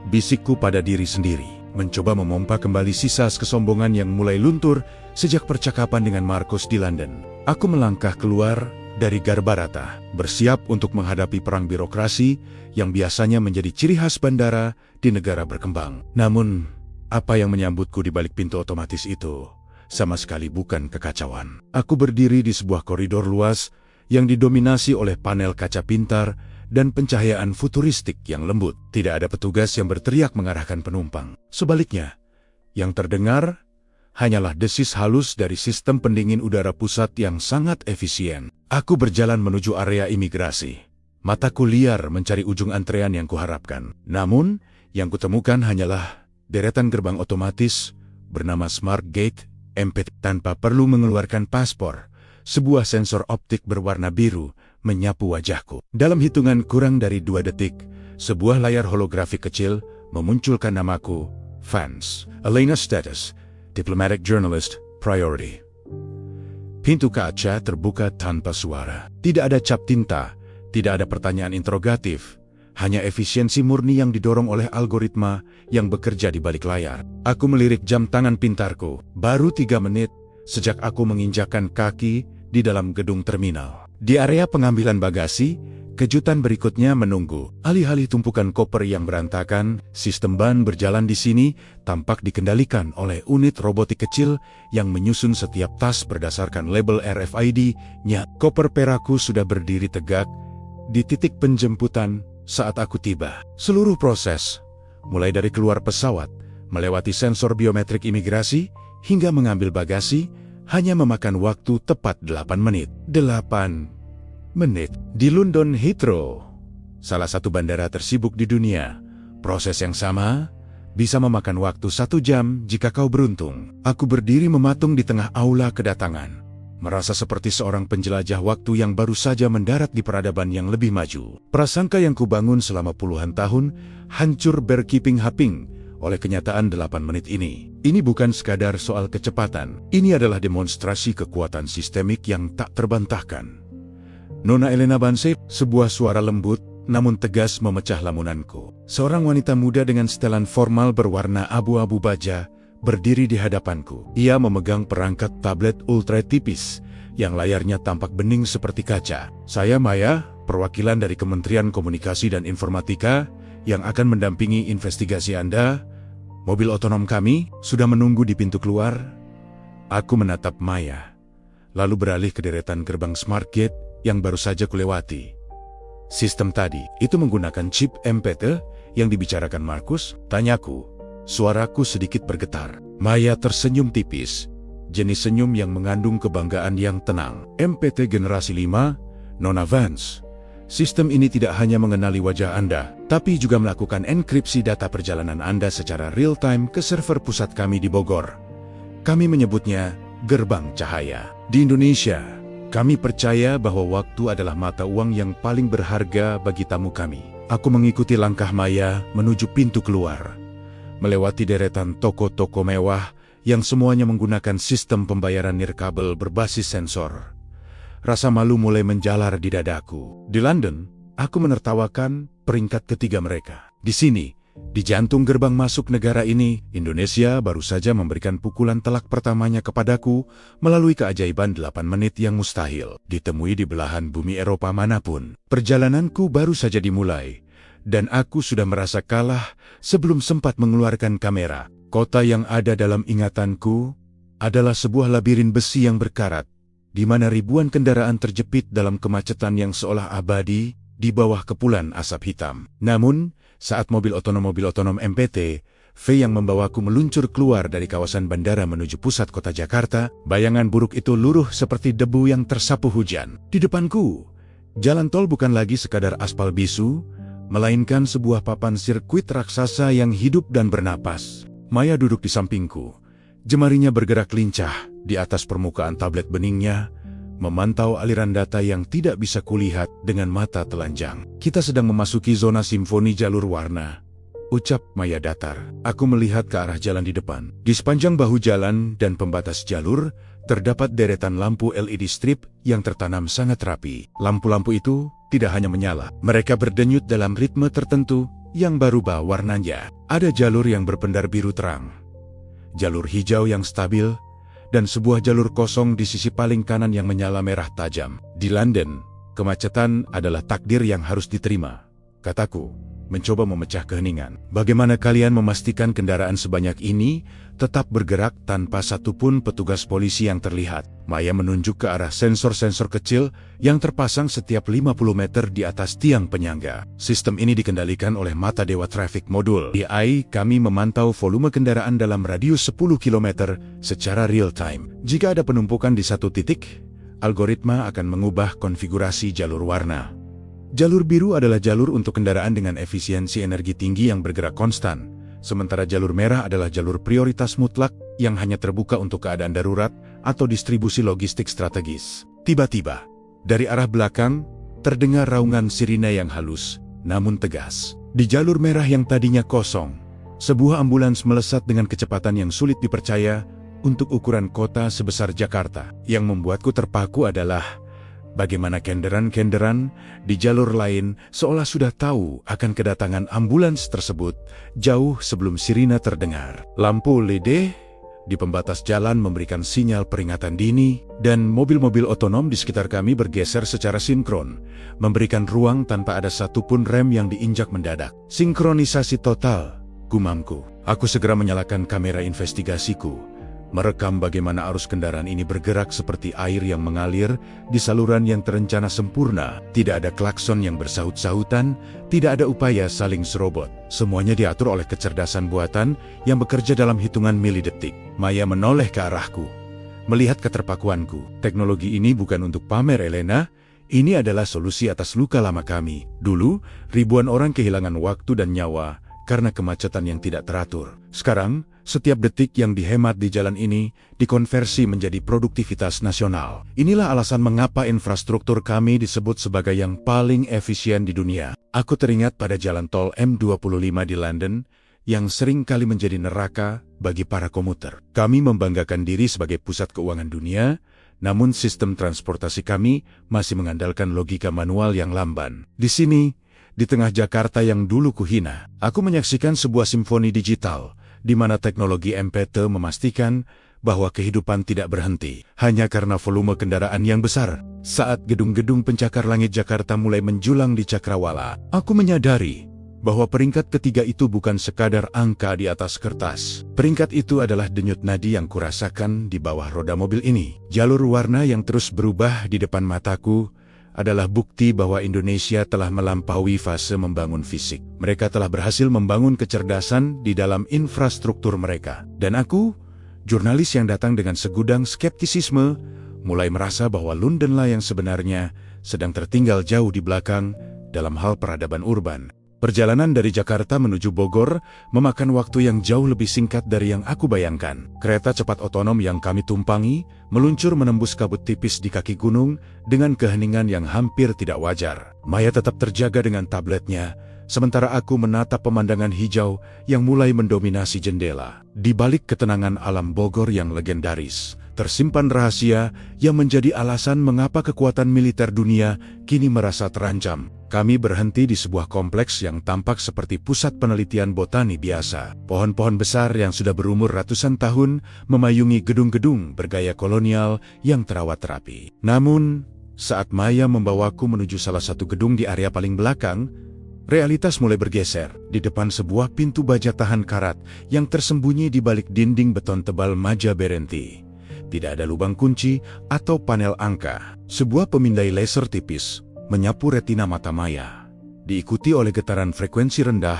Bisikku pada diri sendiri, mencoba memompa kembali sisa kesombongan yang mulai luntur sejak percakapan dengan Marcos di London. Aku melangkah keluar dari Garbarata, bersiap untuk menghadapi perang birokrasi yang biasanya menjadi ciri khas bandara di negara berkembang. Namun, apa yang menyambutku di balik pintu otomatis itu sama sekali bukan kekacauan. Aku berdiri di sebuah koridor luas yang didominasi oleh panel kaca pintar dan pencahayaan futuristik yang lembut. Tidak ada petugas yang berteriak mengarahkan penumpang. Sebaliknya, yang terdengar hanyalah desis halus dari sistem pendingin udara pusat yang sangat efisien. Aku berjalan menuju area imigrasi. Mataku liar mencari ujung antrean yang kuharapkan. Namun, yang kutemukan hanyalah deretan gerbang otomatis bernama Smart Gate MP. Tanpa perlu mengeluarkan paspor, sebuah sensor optik berwarna biru menyapu wajahku. Dalam hitungan kurang dari 2 detik, sebuah layar holografik kecil memunculkan namaku, Vance, Elena Status, Diplomatic Journalist, Priority. Pintu kaca terbuka tanpa suara. Tidak ada cap tinta, tidak ada pertanyaan interrogatif, hanya efisiensi murni yang didorong oleh algoritma yang bekerja di balik layar. Aku melirik jam tangan pintarku. Baru 3 menit sejak aku menginjakkan kaki di dalam gedung terminal. Di area pengambilan bagasi, kejutan berikutnya menunggu. Alih-alih tumpukan koper yang berantakan, sistem ban berjalan di sini tampak dikendalikan oleh unit robotik kecil yang menyusun setiap tas berdasarkan label RFID-nya. Koper perakku sudah berdiri tegak di titik penjemputan saat aku tiba. Seluruh proses, mulai dari keluar pesawat, melewati sensor biometrik imigrasi, hingga mengambil bagasi, hanya memakan waktu tepat 8 menit. 8 menit. Di London Heathrow, salah satu bandara tersibuk di dunia, proses yang sama bisa memakan waktu 1 jam jika kau beruntung. Aku berdiri mematung di tengah aula kedatangan, merasa seperti seorang penjelajah waktu yang baru saja mendarat di peradaban yang lebih maju. Prasangka yang kubangun selama puluhan tahun hancur berkeping-kaping oleh kenyataan 8 menit ini. Ini bukan sekadar soal kecepatan, ini adalah demonstrasi kekuatan sistemik yang tak terbantahkan. Nona Elena Banse, sebuah suara lembut namun tegas memecah lamunanku. Seorang wanita muda dengan setelan formal berwarna abu-abu baja berdiri di hadapanku. Ia memegang perangkat tablet ultra tipis yang layarnya tampak bening seperti kaca. Saya Maya, perwakilan dari Kementerian Komunikasi dan Informatika yang akan mendampingi investigasi Anda. Mobil otonom kami sudah menunggu di pintu keluar. Aku menatap Maya, lalu beralih ke deretan gerbang Smart Gate yang baru saja kulewati. Sistem tadi itu menggunakan chip MPT yang dibicarakan Markus, tanyaku. Suaraku sedikit bergetar. Maya tersenyum tipis, jenis senyum yang mengandung kebanggaan yang tenang. MPT generasi 5, Nona Vance. Sistem ini tidak hanya mengenali wajah Anda, tapi juga melakukan enkripsi data perjalanan Anda secara real-time ke server pusat kami di Bogor. Kami menyebutnya Gerbang Cahaya. Di Indonesia, kami percaya bahwa waktu adalah mata uang yang paling berharga bagi tamu kami. Aku mengikuti langkah Maya menuju pintu keluar, melewati deretan toko-toko mewah yang semuanya menggunakan sistem pembayaran nirkabel berbasis sensor. Rasa malu mulai menjalar di dadaku. Di London, aku menertawakan peringkat ketiga mereka. Di sini, di jantung gerbang masuk negara ini, Indonesia baru saja memberikan pukulan telak pertamanya kepadaku melalui keajaiban 8 menit yang mustahil ditemui di belahan bumi Eropa manapun. Perjalananku baru saja dimulai, dan aku sudah merasa kalah sebelum sempat mengeluarkan kamera. Kota yang ada dalam ingatanku adalah sebuah labirin besi yang berkarat, di mana ribuan kendaraan terjepit dalam kemacetan yang seolah abadi di bawah kepulan asap hitam. Namun, saat mobil otonom MPT, V yang membawaku meluncur keluar dari kawasan bandara menuju pusat kota Jakarta, bayangan buruk itu luruh seperti debu yang tersapu hujan. Di depanku, jalan tol bukan lagi sekadar aspal bisu, melainkan sebuah papan sirkuit raksasa yang hidup dan bernapas. Maya duduk di sampingku, jemarinya bergerak lincah di atas permukaan tablet beningnya, memantau aliran data yang tidak bisa kulihat dengan mata telanjang. Kita sedang memasuki zona simfoni jalur warna, ucap Maya datar. Aku melihat ke arah jalan di depan. Di sepanjang bahu jalan dan pembatas jalur, terdapat deretan lampu LED strip yang tertanam sangat rapi. Lampu-lampu itu tidak hanya menyala, mereka berdenyut dalam ritme tertentu yang berubah warnanya. Ada jalur yang berpendar biru terang, jalur hijau yang stabil, dan sebuah jalur kosong di sisi paling kanan yang menyala merah tajam. Di London, kemacetan adalah takdir yang harus diterima, kataku, mencoba memecah keheningan. Bagaimana kalian memastikan kendaraan sebanyak ini tetap bergerak tanpa satupun petugas polisi yang terlihat? Maya menunjuk ke arah sensor-sensor kecil yang terpasang setiap 50 meter di atas tiang penyangga. Sistem ini dikendalikan oleh mata dewa traffic modul. Di AI, kami memantau volume kendaraan dalam radius 10 km secara real-time. Jika ada penumpukan di satu titik, algoritma akan mengubah konfigurasi jalur warna. Jalur biru adalah jalur untuk kendaraan dengan efisiensi energi tinggi yang bergerak konstan, sementara jalur merah adalah jalur prioritas mutlak yang hanya terbuka untuk keadaan darurat atau distribusi logistik strategis. Tiba-tiba, dari arah belakang, terdengar raungan sirine yang halus, namun tegas. Di jalur merah yang tadinya kosong, sebuah ambulans melesat dengan kecepatan yang sulit dipercaya untuk ukuran kota sebesar Jakarta. Yang membuatku terpaku adalah bagaimana kendaraan-kendaraan di jalur lain seolah sudah tahu akan kedatangan ambulans tersebut jauh sebelum sirine terdengar. Lampu LED di pembatas jalan memberikan sinyal peringatan dini, dan mobil-mobil otonom di sekitar kami bergeser secara sinkron, memberikan ruang tanpa ada satupun rem yang diinjak mendadak. Sinkronisasi total, gumamku. Aku segera menyalakan kamera investigasiku, merekam bagaimana arus kendaraan ini bergerak seperti air yang mengalir di saluran yang terencana sempurna. Tidak ada klakson yang bersaut-sautan, tidak ada upaya saling serobot. Semuanya diatur oleh kecerdasan buatan yang bekerja dalam hitungan milidetik. Maya menoleh ke arahku, melihat keterpakuanku. Teknologi ini bukan untuk pamer, Elena. Ini adalah solusi atas luka lama kami. Dulu, ribuan orang kehilangan waktu dan nyawa karena kemacetan yang tidak teratur. Sekarang, setiap detik yang dihemat di jalan ini dikonversi menjadi produktivitas nasional. Inilah alasan mengapa infrastruktur kami disebut sebagai yang paling efisien di dunia. Aku teringat pada jalan tol M25 di London, yang sering kali menjadi neraka bagi para komuter. Kami membanggakan diri sebagai pusat keuangan dunia, namun sistem transportasi kami masih mengandalkan logika manual yang lamban. Di sini, di tengah Jakarta yang dulu kuhina, aku menyaksikan sebuah simfoni digital, di mana teknologi MPT memastikan bahwa kehidupan tidak berhenti hanya karena volume kendaraan yang besar. Saat gedung-gedung pencakar langit Jakarta mulai menjulang di cakrawala, aku menyadari bahwa peringkat ketiga itu bukan sekadar angka di atas kertas. Peringkat itu adalah denyut nadi yang kurasakan di bawah roda mobil ini. Jalur warna yang terus berubah di depan mataku adalah bukti bahwa Indonesia telah melampaui fase membangun fisik. Mereka telah berhasil membangun kecerdasan di dalam infrastruktur mereka. Dan aku, jurnalis yang datang dengan segudang skeptisisme, mulai merasa bahwa Lundenlah yang sebenarnya sedang tertinggal jauh di belakang dalam hal peradaban urban. Perjalanan dari Jakarta menuju Bogor memakan waktu yang jauh lebih singkat dari yang aku bayangkan. Kereta cepat otonom yang kami tumpangi meluncur menembus kabut tipis di kaki gunung dengan keheningan yang hampir tidak wajar. Maya tetap terjaga dengan tabletnya, sementara aku menatap pemandangan hijau yang mulai mendominasi jendela. Di balik ketenangan alam Bogor yang legendaris, tersimpan rahasia yang menjadi alasan mengapa kekuatan militer dunia kini merasa terancam. Kami berhenti di sebuah kompleks yang tampak seperti pusat penelitian botani biasa. Pohon-pohon besar yang sudah berumur ratusan tahun memayungi gedung-gedung bergaya kolonial yang terawat rapi. Namun, saat Maya membawaku menuju salah satu gedung di area paling belakang, realitas mulai bergeser. Di depan sebuah pintu baja tahan karat yang tersembunyi di balik dinding beton tebal Maja Berenti. Tidak ada lubang kunci atau panel angka. Sebuah pemindai laser tipis menyapu retina mata Maya, diikuti oleh getaran frekuensi rendah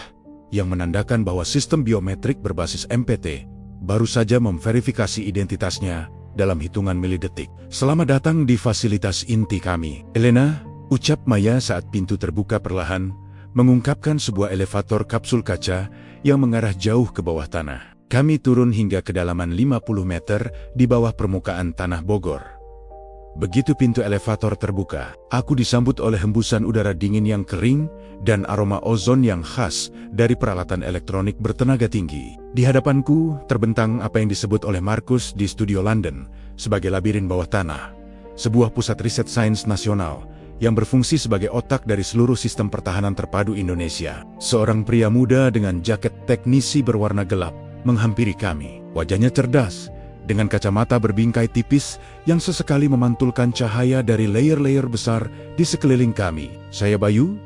yang menandakan bahwa sistem biometrik berbasis MPT baru saja memverifikasi identitasnya dalam hitungan milidetik. Selamat datang di fasilitas inti kami, Elena, ucap Maya saat pintu terbuka perlahan, mengungkapkan sebuah elevator kapsul kaca yang mengarah jauh ke bawah tanah. Kami turun hingga kedalaman 50 meter di bawah permukaan tanah Bogor. Begitu pintu elevator terbuka, aku disambut oleh hembusan udara dingin yang kering dan aroma ozon yang khas dari peralatan elektronik bertenaga tinggi. Di hadapanku terbentang apa yang disebut oleh Markus di studio London sebagai labirin bawah tanah, sebuah pusat riset sains nasional yang berfungsi sebagai otak dari seluruh sistem pertahanan terpadu Indonesia. Seorang pria muda dengan jaket teknisi berwarna gelap menghampiri kami. Wajahnya cerdas, dengan kacamata berbingkai tipis yang sesekali memantulkan cahaya dari layer-layer besar di sekeliling kami. Saya Bayu,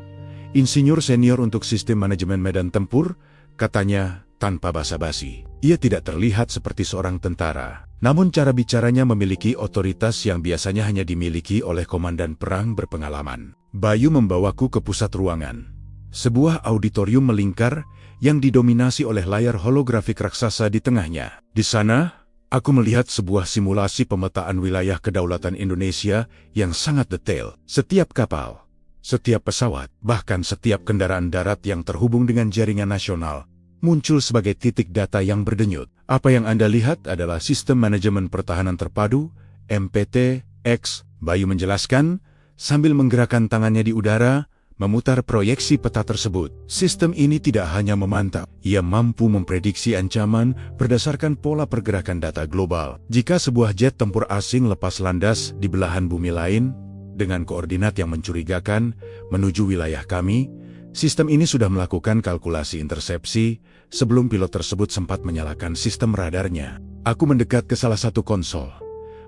insinyur senior untuk sistem manajemen medan tempur, katanya tanpa basa-basi. Ia tidak terlihat seperti seorang tentara, namun cara bicaranya memiliki otoritas yang biasanya hanya dimiliki oleh komandan perang berpengalaman. Bayu membawaku ke pusat ruangan. Sebuah auditorium melingkar yang didominasi oleh layar holografik raksasa di tengahnya. Di sana, aku melihat sebuah simulasi pemetaan wilayah kedaulatan Indonesia yang sangat detail. Setiap kapal, setiap pesawat, bahkan setiap kendaraan darat yang terhubung dengan jaringan nasional muncul sebagai titik data yang berdenyut. Apa yang Anda lihat adalah Sistem Manajemen Pertahanan Terpadu, MPT-X, Bayu menjelaskan, sambil menggerakkan tangannya di udara, memutar proyeksi peta tersebut. Sistem ini tidak hanya memantau, ia mampu memprediksi ancaman berdasarkan pola pergerakan data global. Jika sebuah jet tempur asing lepas landas di belahan bumi lain, dengan koordinat yang mencurigakan menuju wilayah kami, sistem ini sudah melakukan kalkulasi intersepsi sebelum pilot tersebut sempat menyalakan sistem radarnya. Aku mendekat ke salah satu konsol,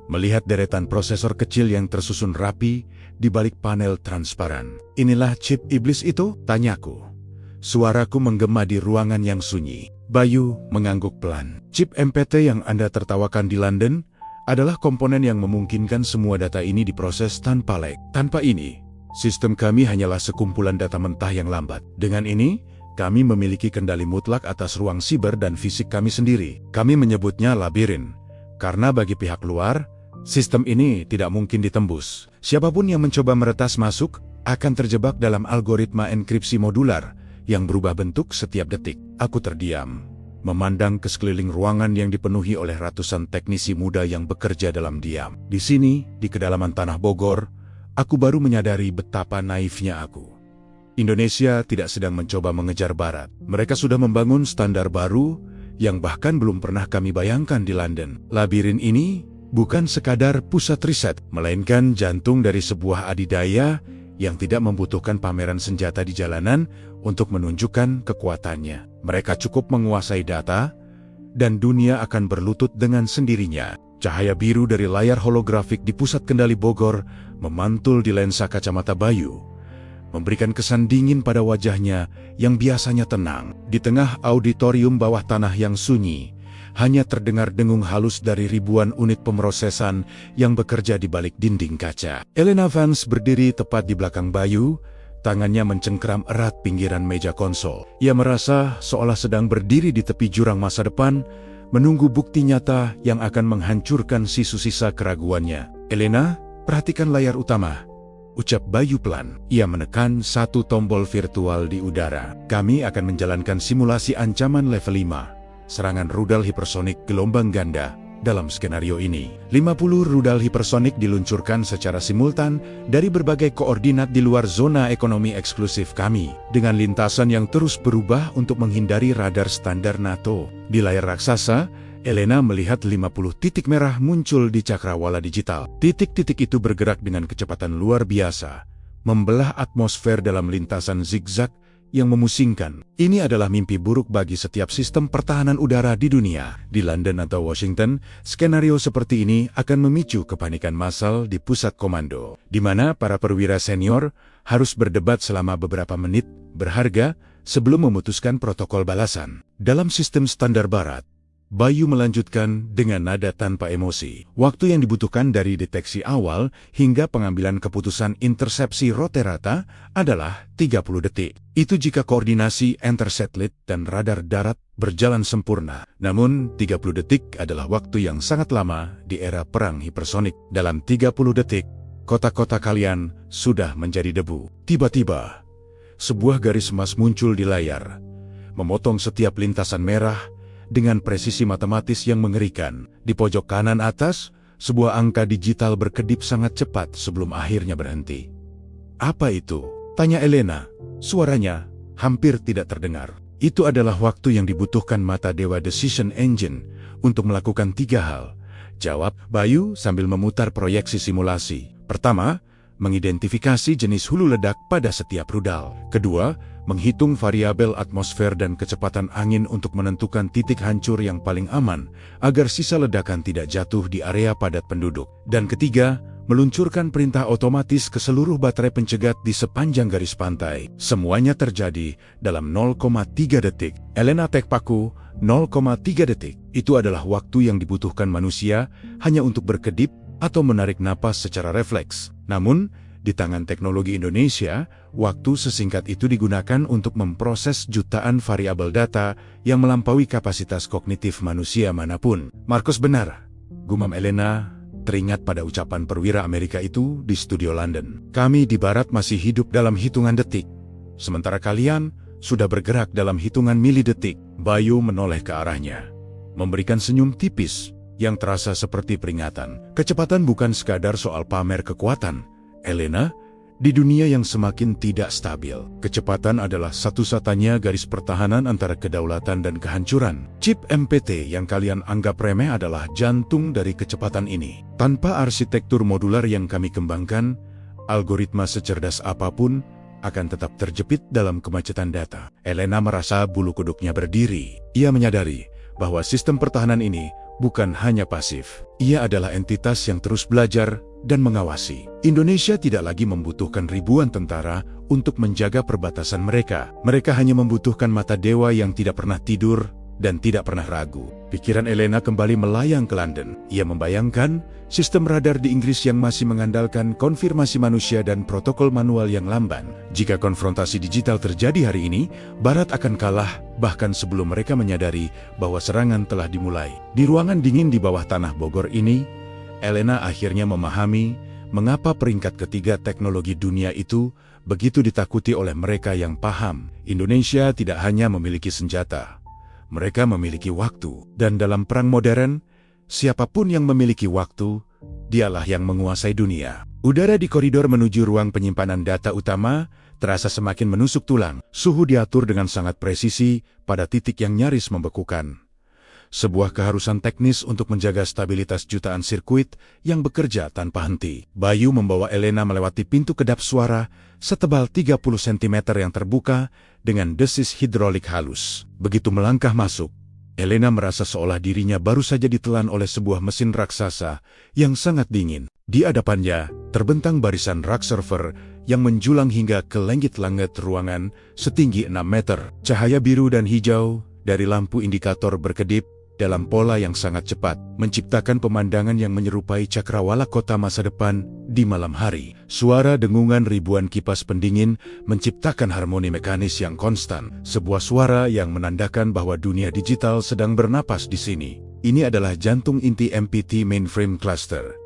melihat deretan prosesor kecil yang tersusun rapi di balik panel transparan. Inilah chip iblis itu? Tanyaku. Suaraku menggema di ruangan yang sunyi. Bayu mengangguk pelan. Chip MPT yang Anda tertawakan di London adalah komponen yang memungkinkan semua data ini diproses tanpa lag. Tanpa ini, sistem kami hanyalah sekumpulan data mentah yang lambat. Dengan ini, kami memiliki kendali mutlak atas ruang siber dan fisik kami sendiri. Kami menyebutnya labirin, karena bagi pihak luar, sistem ini tidak mungkin ditembus. Siapapun yang mencoba meretas masuk akan terjebak dalam algoritma enkripsi modular yang berubah bentuk setiap detik. Aku terdiam, memandang ke sekeliling ruangan yang dipenuhi oleh ratusan teknisi muda yang bekerja dalam diam. Di sini, di kedalaman tanah Bogor, aku baru menyadari betapa naifnya aku. Indonesia tidak sedang mencoba mengejar Barat. Mereka sudah membangun standar baru yang bahkan belum pernah kami bayangkan di London. Labirin ini bukan sekadar pusat riset, melainkan jantung dari sebuah adidaya yang tidak membutuhkan pameran senjata di jalanan untuk menunjukkan kekuatannya. Mereka cukup menguasai data, dan dunia akan berlutut dengan sendirinya. Cahaya biru dari layar holografik di pusat kendali Bogor memantul di lensa kacamata Bayu, memberikan kesan dingin pada wajahnya yang biasanya tenang. Di tengah auditorium bawah tanah yang sunyi, hanya terdengar dengung halus dari ribuan unit pemrosesan yang bekerja di balik dinding kaca. Elena Vance berdiri tepat di belakang Bayu, tangannya mencengkeram erat pinggiran meja konsol. Ia merasa seolah sedang berdiri di tepi jurang masa depan, menunggu bukti nyata yang akan menghancurkan sisa-sisa keraguannya. "Elena, perhatikan layar utama," ucap Bayu pelan. Ia menekan satu tombol virtual di udara. "Kami akan menjalankan simulasi ancaman level 5, serangan rudal hipersonik gelombang ganda. Dalam skenario ini, 50 rudal hipersonik diluncurkan secara simultan dari berbagai koordinat di luar zona ekonomi eksklusif kami, dengan lintasan yang terus berubah untuk menghindari radar standar NATO." Di layar raksasa, Elena melihat 50 titik merah muncul di cakrawala digital. Titik-titik itu bergerak dengan kecepatan luar biasa, membelah atmosfer dalam lintasan zigzag yang memusingkan. Ini adalah mimpi buruk bagi setiap sistem pertahanan udara di dunia. Di London atau Washington, skenario seperti ini akan memicu kepanikan massal di pusat komando, di mana para perwira senior harus berdebat selama beberapa menit berharga sebelum memutuskan protokol balasan. Dalam sistem standar Barat, Bayu melanjutkan dengan nada tanpa emosi. Waktu yang dibutuhkan dari deteksi awal hingga pengambilan keputusan intersepsi rote-rata adalah 30 detik. Itu jika koordinasi antar satelit dan radar darat berjalan sempurna. Namun, 30 detik adalah waktu yang sangat lama di era perang hipersonik. Dalam 30 detik, kota-kota kalian sudah menjadi debu. Tiba-tiba, sebuah garis emas muncul di layar, memotong setiap lintasan merah dengan presisi matematis yang mengerikan. Di pojok kanan atas, sebuah angka digital berkedip sangat cepat sebelum akhirnya berhenti. "Apa itu?" tanya Elena. Suaranya hampir tidak terdengar. "Itu adalah waktu yang dibutuhkan mata Dewa Decision Engine untuk melakukan 3 hal," jawab Bayu sambil memutar proyeksi simulasi. Pertama, mengidentifikasi jenis hulu ledak pada setiap rudal. Kedua, menghitung variabel atmosfer dan kecepatan angin untuk menentukan titik hancur yang paling aman agar sisa ledakan tidak jatuh di area padat penduduk. Dan ketiga, meluncurkan perintah otomatis ke seluruh baterai pencegat di sepanjang garis pantai. Semuanya terjadi dalam 0,3 detik. Elena Tekpaku, 0,3 detik. Itu adalah waktu yang dibutuhkan manusia hanya untuk berkedip atau menarik napas secara refleks. Namun, di tangan teknologi Indonesia, waktu sesingkat itu digunakan untuk memproses jutaan variabel data yang melampaui kapasitas kognitif manusia manapun. "Markus benar," gumam Elena, teringat pada ucapan perwira Amerika itu di studio London. "Kami di Barat masih hidup dalam hitungan detik, sementara kalian sudah bergerak dalam hitungan milidetik." Bayu menoleh ke arahnya, memberikan senyum tipis yang terasa seperti peringatan. "Kecepatan bukan sekadar soal pamer kekuatan, Elena. Di dunia yang semakin tidak stabil, kecepatan adalah satu-satunya garis pertahanan antara kedaulatan dan kehancuran. Chip MPT yang kalian anggap remeh adalah jantung dari kecepatan ini. Tanpa arsitektur modular yang kami kembangkan, algoritma secerdas apapun akan tetap terjepit dalam kemacetan data." Elena merasa bulu kuduknya berdiri. Ia menyadari bahwa sistem pertahanan ini bukan hanya pasif. Ia adalah entitas yang terus belajar dan mengawasi. Indonesia tidak lagi membutuhkan ribuan tentara untuk menjaga perbatasan mereka. Mereka hanya membutuhkan mata dewa yang tidak pernah tidur dan tidak pernah ragu. Pikiran Elena kembali melayang ke London. Ia membayangkan sistem radar di Inggris yang masih mengandalkan konfirmasi manusia dan protokol manual yang lamban. Jika konfrontasi digital terjadi hari ini, Barat akan kalah bahkan sebelum mereka menyadari bahwa serangan telah dimulai. Di ruangan dingin di bawah tanah Bogor ini, Elena akhirnya memahami mengapa peringkat ketiga teknologi dunia itu begitu ditakuti oleh mereka yang paham. Indonesia tidak hanya memiliki senjata, mereka memiliki waktu. Dan dalam perang modern, siapapun yang memiliki waktu, dialah yang menguasai dunia. Udara di koridor menuju ruang penyimpanan data utama terasa semakin menusuk tulang. Suhu diatur dengan sangat presisi pada titik yang nyaris membekukan. Sebuah keharusan teknis untuk menjaga stabilitas jutaan sirkuit yang bekerja tanpa henti. Bayu membawa Elena melewati pintu kedap suara setebal 30 cm yang terbuka dengan desis hidrolik halus. Begitu melangkah masuk, Elena merasa seolah dirinya baru saja ditelan oleh sebuah mesin raksasa yang sangat dingin. Di hadapannya, terbentang barisan rak server yang menjulang hingga ke langit-langit ruangan setinggi 6 meter. Cahaya biru dan hijau dari lampu indikator berkedip dalam pola yang sangat cepat, menciptakan pemandangan yang menyerupai cakrawala kota masa depan di malam hari. Suara dengungan ribuan kipas pendingin menciptakan harmoni mekanis yang konstan, sebuah suara yang menandakan bahwa dunia digital sedang bernapas di sini. Ini adalah jantung inti MPT Mainframe Cluster,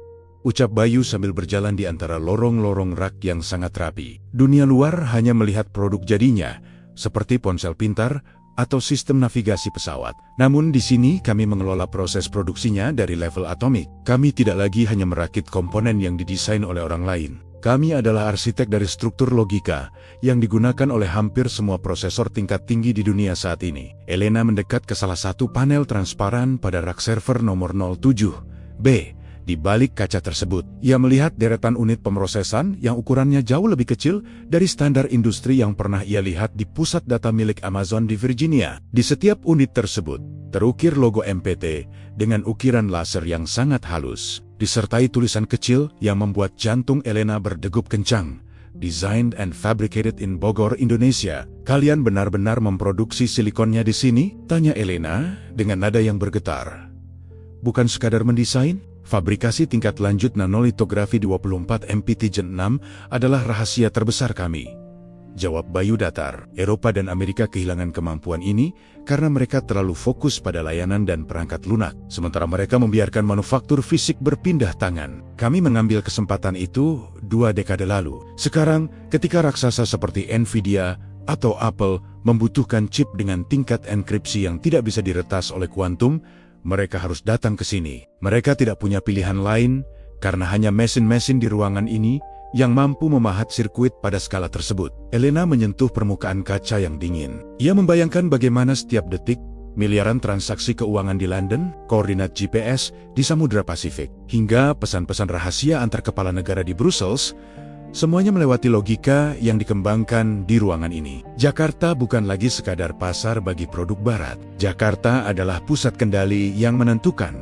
ucap Bayu sambil berjalan di antara lorong-lorong rak yang sangat rapi. Dunia luar hanya melihat produk jadinya, seperti ponsel pintar atau sistem navigasi pesawat. Namun di sini kami mengelola proses produksinya dari level atomik. Kami tidak lagi hanya merakit komponen yang didesain oleh orang lain. Kami adalah arsitek dari struktur logika yang digunakan oleh hampir semua prosesor tingkat tinggi di dunia saat ini. Elena mendekat ke salah satu panel transparan pada rak server nomor 07B. Di balik kaca tersebut, ia melihat deretan unit pemrosesan yang ukurannya jauh lebih kecil dari standar industri yang pernah ia lihat di pusat data milik Amazon di Virginia. Di setiap unit tersebut, terukir logo MPT dengan ukiran laser yang sangat halus, disertai tulisan kecil yang membuat jantung Elena berdegup kencang. Designed and fabricated in Bogor, Indonesia. Kalian benar-benar memproduksi silikonnya di sini? Tanya Elena dengan nada yang bergetar. Bukan sekadar mendesain? Fabrikasi tingkat lanjut nanolitografi 24 MPT Gen 6 adalah rahasia terbesar kami. Jawab Bayu datar. Eropa dan Amerika kehilangan kemampuan ini karena mereka terlalu fokus pada layanan dan perangkat lunak, sementara mereka membiarkan manufaktur fisik berpindah tangan. Kami mengambil kesempatan itu 2 dekade lalu. Sekarang, ketika raksasa seperti Nvidia atau Apple membutuhkan chip dengan tingkat enkripsi yang tidak bisa diretas oleh kuantum, mereka harus datang ke sini. Mereka tidak punya pilihan lain karena hanya mesin-mesin di ruangan ini yang mampu memahat sirkuit pada skala tersebut. Elena menyentuh permukaan kaca yang dingin. Ia membayangkan bagaimana setiap detik miliaran transaksi keuangan di London, koordinat GPS di Samudra Pasifik, hingga pesan-pesan rahasia antar kepala negara di Brussels, semuanya melewati logika yang dikembangkan di ruangan ini. Jakarta bukan lagi sekadar pasar bagi produk barat. Jakarta adalah pusat kendali yang menentukan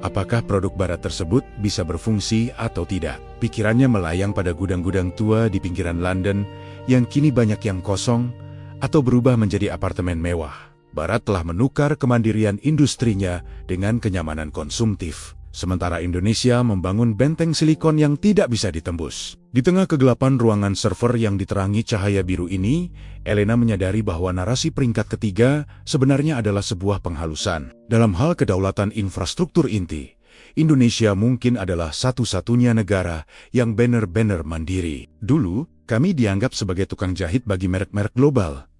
apakah produk barat tersebut bisa berfungsi atau tidak. Pikirannya melayang pada gudang-gudang tua di pinggiran London yang kini banyak yang kosong atau berubah menjadi apartemen mewah. Barat telah menukar kemandirian industrinya dengan kenyamanan konsumtif. Sementara Indonesia membangun benteng silikon yang tidak bisa ditembus. Di tengah kegelapan ruangan server yang diterangi cahaya biru ini, Elena menyadari bahwa narasi peringkat ketiga sebenarnya adalah sebuah penghalusan. Dalam hal kedaulatan infrastruktur inti, Indonesia mungkin adalah satu-satunya negara yang benar-benar mandiri. Dulu, kami dianggap sebagai tukang jahit bagi merek-merek global,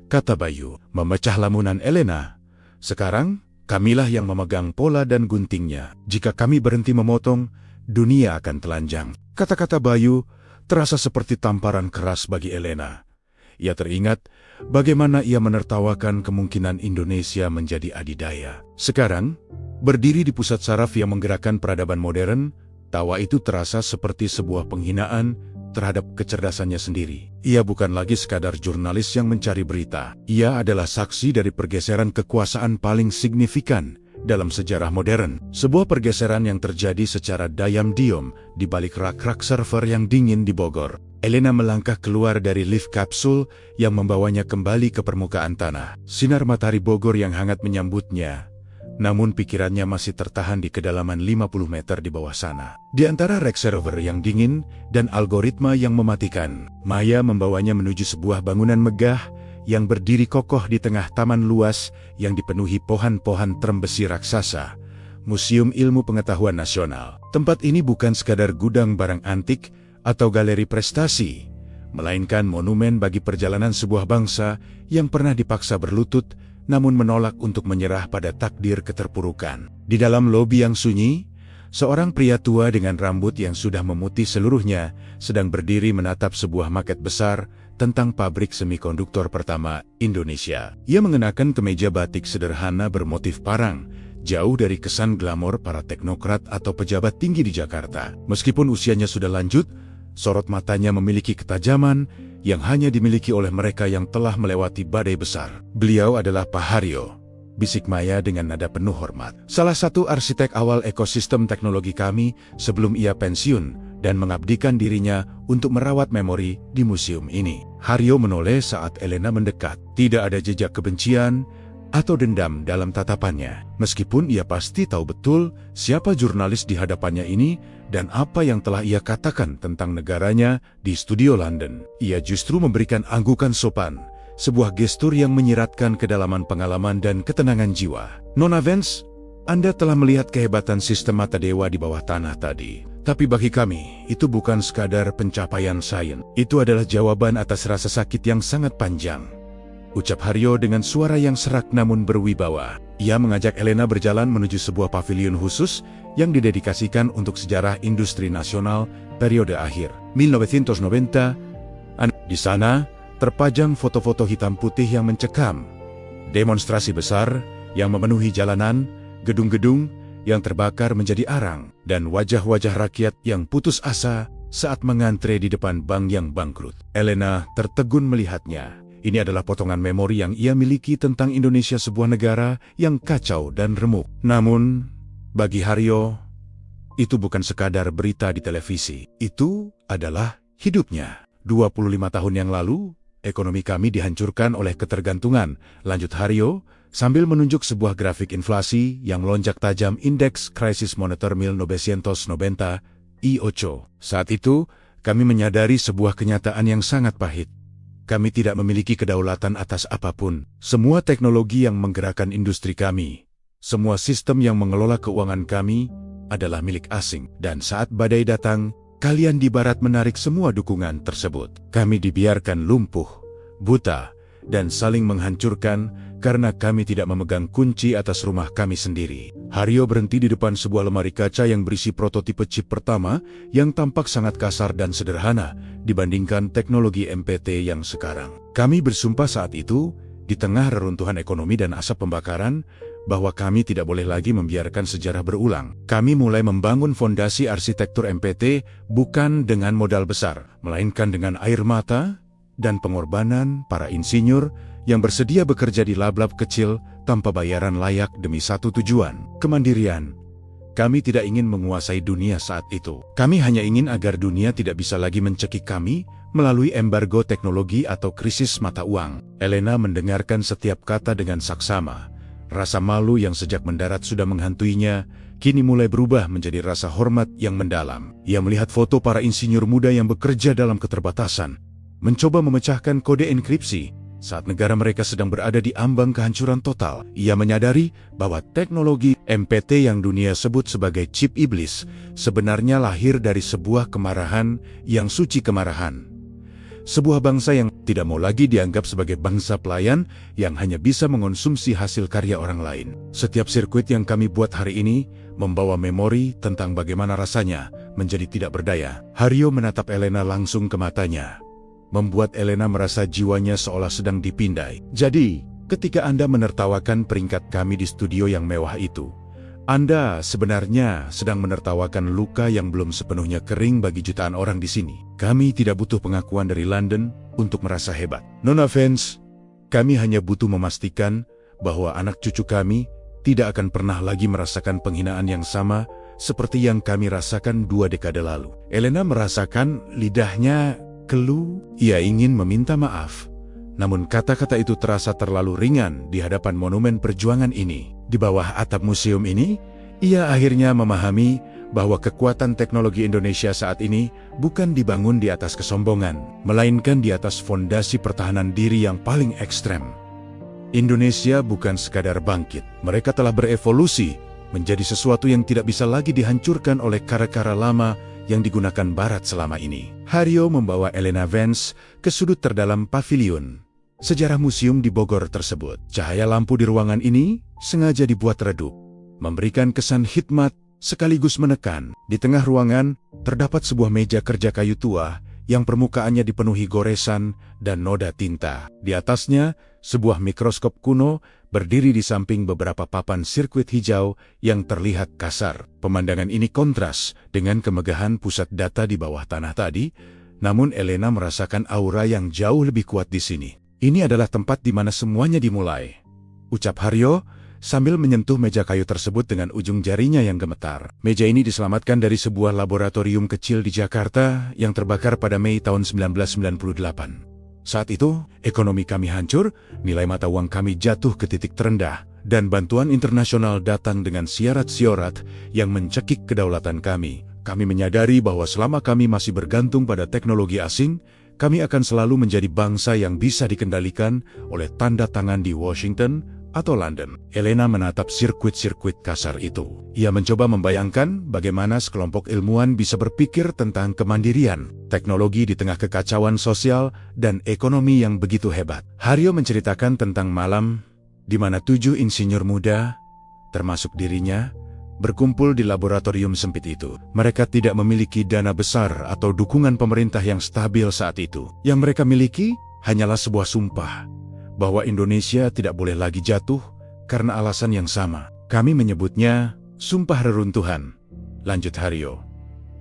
kata Bayu, memecah lamunan Elena. Sekarang, kamilah yang memegang pola dan guntingnya. Jika kami berhenti memotong, dunia akan telanjang. Kata-kata Bayu terasa seperti tamparan keras bagi Elena. Ia teringat bagaimana ia menertawakan kemungkinan Indonesia menjadi adidaya. Sekarang, berdiri di pusat saraf yang menggerakkan peradaban modern, tawa itu terasa seperti sebuah penghinaan terhadap kecerdasannya sendiri. Ia bukan lagi sekadar jurnalis yang mencari berita. Ia adalah saksi dari pergeseran kekuasaan paling signifikan dalam sejarah modern. Sebuah pergeseran yang terjadi secara diam-diam di balik rak-rak server yang dingin di Bogor. Elena melangkah keluar dari lift kapsul yang membawanya kembali ke permukaan tanah. Sinar matahari Bogor yang hangat menyambutnya, namun pikirannya masih tertahan di kedalaman 50 meter di bawah sana. Di antara rek server yang dingin dan algoritma yang mematikan, Maya membawanya menuju sebuah bangunan megah yang berdiri kokoh di tengah taman luas yang dipenuhi pohon-pohon terembesi raksasa, Museum Ilmu Pengetahuan Nasional. Tempat ini bukan sekadar gudang barang antik atau galeri prestasi, melainkan monumen bagi perjalanan sebuah bangsa yang pernah dipaksa berlutut namun menolak untuk menyerah pada takdir keterpurukan. Di dalam lobi yang sunyi, Seorang pria tua dengan rambut yang sudah memutih seluruhnya sedang berdiri menatap sebuah maket besar tentang pabrik semikonduktor pertama Indonesia. Ia mengenakan kemeja batik sederhana bermotif parang, jauh dari kesan glamor para teknokrat atau pejabat tinggi di Jakarta. Meskipun usianya sudah lanjut, sorot matanya memiliki ketajaman yang hanya dimiliki oleh mereka yang telah melewati badai besar. Beliau adalah Pak Haryo, bisik Maya dengan nada penuh hormat. Salah satu arsitek awal ekosistem teknologi kami sebelum ia pensiun dan mengabdikan dirinya untuk merawat memori di museum ini. Haryo menoleh saat Elena mendekat. Tidak ada jejak kebencian atau dendam dalam tatapannya. Meskipun ia pasti tahu betul siapa jurnalis di hadapannya ini dan apa yang telah ia katakan tentang negaranya di studio London. Ia justru memberikan anggukan sopan, sebuah gestur yang menyiratkan kedalaman pengalaman dan ketenangan jiwa. Nona Vance, Anda telah melihat kehebatan sistem mata dewa di bawah tanah tadi. Tapi bagi kami, itu bukan sekadar pencapaian sains. Itu adalah jawaban atas rasa sakit yang sangat panjang, ucap Haryo dengan suara yang serak namun berwibawa. Ia mengajak Elena berjalan menuju sebuah pavilion khusus yang didedikasikan untuk sejarah industri nasional periode akhir 1990. Di sana, terpajang foto-foto hitam putih yang mencekam, demonstrasi besar yang memenuhi jalanan, gedung-gedung yang terbakar menjadi arang, dan wajah-wajah rakyat yang putus asa saat mengantre di depan bank yang bangkrut. Elena tertegun melihatnya. Ini adalah potongan memori yang ia miliki tentang Indonesia, sebuah negara yang kacau dan remuk. Namun, bagi Haryo, itu bukan sekadar berita di televisi. Itu adalah hidupnya. 25 tahun yang lalu, ekonomi kami dihancurkan oleh ketergantungan, lanjut Haryo, sambil menunjuk sebuah grafik inflasi yang melonjak tajam indeks krisis moneter 1990, IOCO. Saat itu, kami menyadari sebuah kenyataan yang sangat pahit. Kami tidak memiliki kedaulatan atas apapun. Semua teknologi yang menggerakkan industri kami, semua sistem yang mengelola keuangan kami adalah milik asing. Dan saat badai datang, kalian di barat menarik semua dukungan tersebut. Kami dibiarkan lumpuh, buta, dan saling menghancurkan karena kami tidak memegang kunci atas rumah kami sendiri. Haryo berhenti di depan sebuah lemari kaca yang berisi prototipe chip pertama yang tampak sangat kasar dan sederhana dibandingkan teknologi MPT yang sekarang. Kami bersumpah saat itu, di tengah reruntuhan ekonomi dan asap pembakaran, bahwa kami tidak boleh lagi membiarkan sejarah berulang. Kami mulai membangun fondasi arsitektur MPT bukan dengan modal besar, melainkan dengan air mata dan pengorbanan para insinyur yang bersedia bekerja di lab-lab kecil tanpa bayaran layak demi satu tujuan, kemandirian. Kami tidak ingin menguasai dunia saat itu. Kami hanya ingin agar dunia tidak bisa lagi mencekik kami melalui embargo teknologi atau krisis mata uang. Elena mendengarkan setiap kata dengan saksama. Rasa malu yang sejak mendarat sudah menghantuinya, kini mulai berubah menjadi rasa hormat yang mendalam. Ia melihat foto para insinyur muda yang bekerja dalam keterbatasan, mencoba memecahkan kode enkripsi saat negara mereka sedang berada di ambang kehancuran total. Ia menyadari bahwa teknologi MPT yang dunia sebut sebagai chip iblis sebenarnya lahir dari sebuah kemarahan yang suci, kemarahan sebuah bangsa yang tidak mau lagi dianggap sebagai bangsa pelayan yang hanya bisa mengonsumsi hasil karya orang lain. Setiap sirkuit yang kami buat hari ini membawa memori tentang bagaimana rasanya menjadi tidak berdaya. Haryo menatap Elena langsung ke matanya, membuat Elena merasa jiwanya seolah sedang dipindai. Jadi, ketika Anda menertawakan peringkat kami di studio yang mewah itu, Anda sebenarnya sedang menertawakan luka yang belum sepenuhnya kering bagi jutaan orang di sini. Kami tidak butuh pengakuan dari London untuk merasa hebat. Nona Vance, kami hanya butuh memastikan bahwa anak cucu kami tidak akan pernah lagi merasakan penghinaan yang sama seperti yang kami rasakan 2 dekade lalu. Elena merasakan lidahnya keluh. Ia ingin meminta maaf, namun kata-kata itu terasa terlalu ringan di hadapan monumen perjuangan ini. Di bawah atap museum ini, ia akhirnya memahami bahwa kekuatan teknologi Indonesia saat ini bukan dibangun di atas kesombongan, melainkan di atas fondasi pertahanan diri yang paling ekstrem. Indonesia bukan sekadar bangkit, mereka telah berevolusi menjadi sesuatu yang tidak bisa lagi dihancurkan oleh cara-cara lama yang digunakan Barat selama ini. Haryo membawa Elena Vance ke sudut terdalam pavilion sejarah museum di Bogor tersebut. Cahaya lampu di ruangan ini sengaja dibuat redup, memberikan kesan hikmat sekaligus menekan. Di tengah ruangan, terdapat sebuah meja kerja kayu tua yang permukaannya dipenuhi goresan dan noda tinta. Di atasnya, sebuah mikroskop kuno berdiri di samping beberapa papan sirkuit hijau yang terlihat kasar. Pemandangan ini kontras dengan kemegahan pusat data di bawah tanah tadi, namun Elena merasakan aura yang jauh lebih kuat di sini. Ini adalah tempat di mana semuanya dimulai, ucap Haryo sambil menyentuh meja kayu tersebut dengan ujung jarinya yang gemetar. Meja ini diselamatkan dari sebuah laboratorium kecil di Jakarta yang terbakar pada Mei tahun 1998. Saat itu, ekonomi kami hancur, nilai mata uang kami jatuh ke titik terendah, dan bantuan internasional datang dengan syarat-syarat yang mencekik kedaulatan kami. Kami menyadari bahwa selama kami masih bergantung pada teknologi asing, kami akan selalu menjadi bangsa yang bisa dikendalikan oleh tanda tangan di Washington atau London. Elena menatap sirkuit-sirkuit kasar itu. Ia mencoba membayangkan bagaimana sekelompok ilmuwan bisa berpikir tentang kemandirian, teknologi di tengah kekacauan sosial dan ekonomi yang begitu hebat. Haryo menceritakan tentang malam di mana 7 insinyur muda, termasuk dirinya, berkumpul di laboratorium sempit itu. Mereka tidak memiliki dana besar atau dukungan pemerintah yang stabil saat itu. Yang mereka miliki hanyalah sebuah sumpah bahwa Indonesia tidak boleh lagi jatuh karena alasan yang sama. Kami menyebutnya sumpah reruntuhan, lanjut Haryo.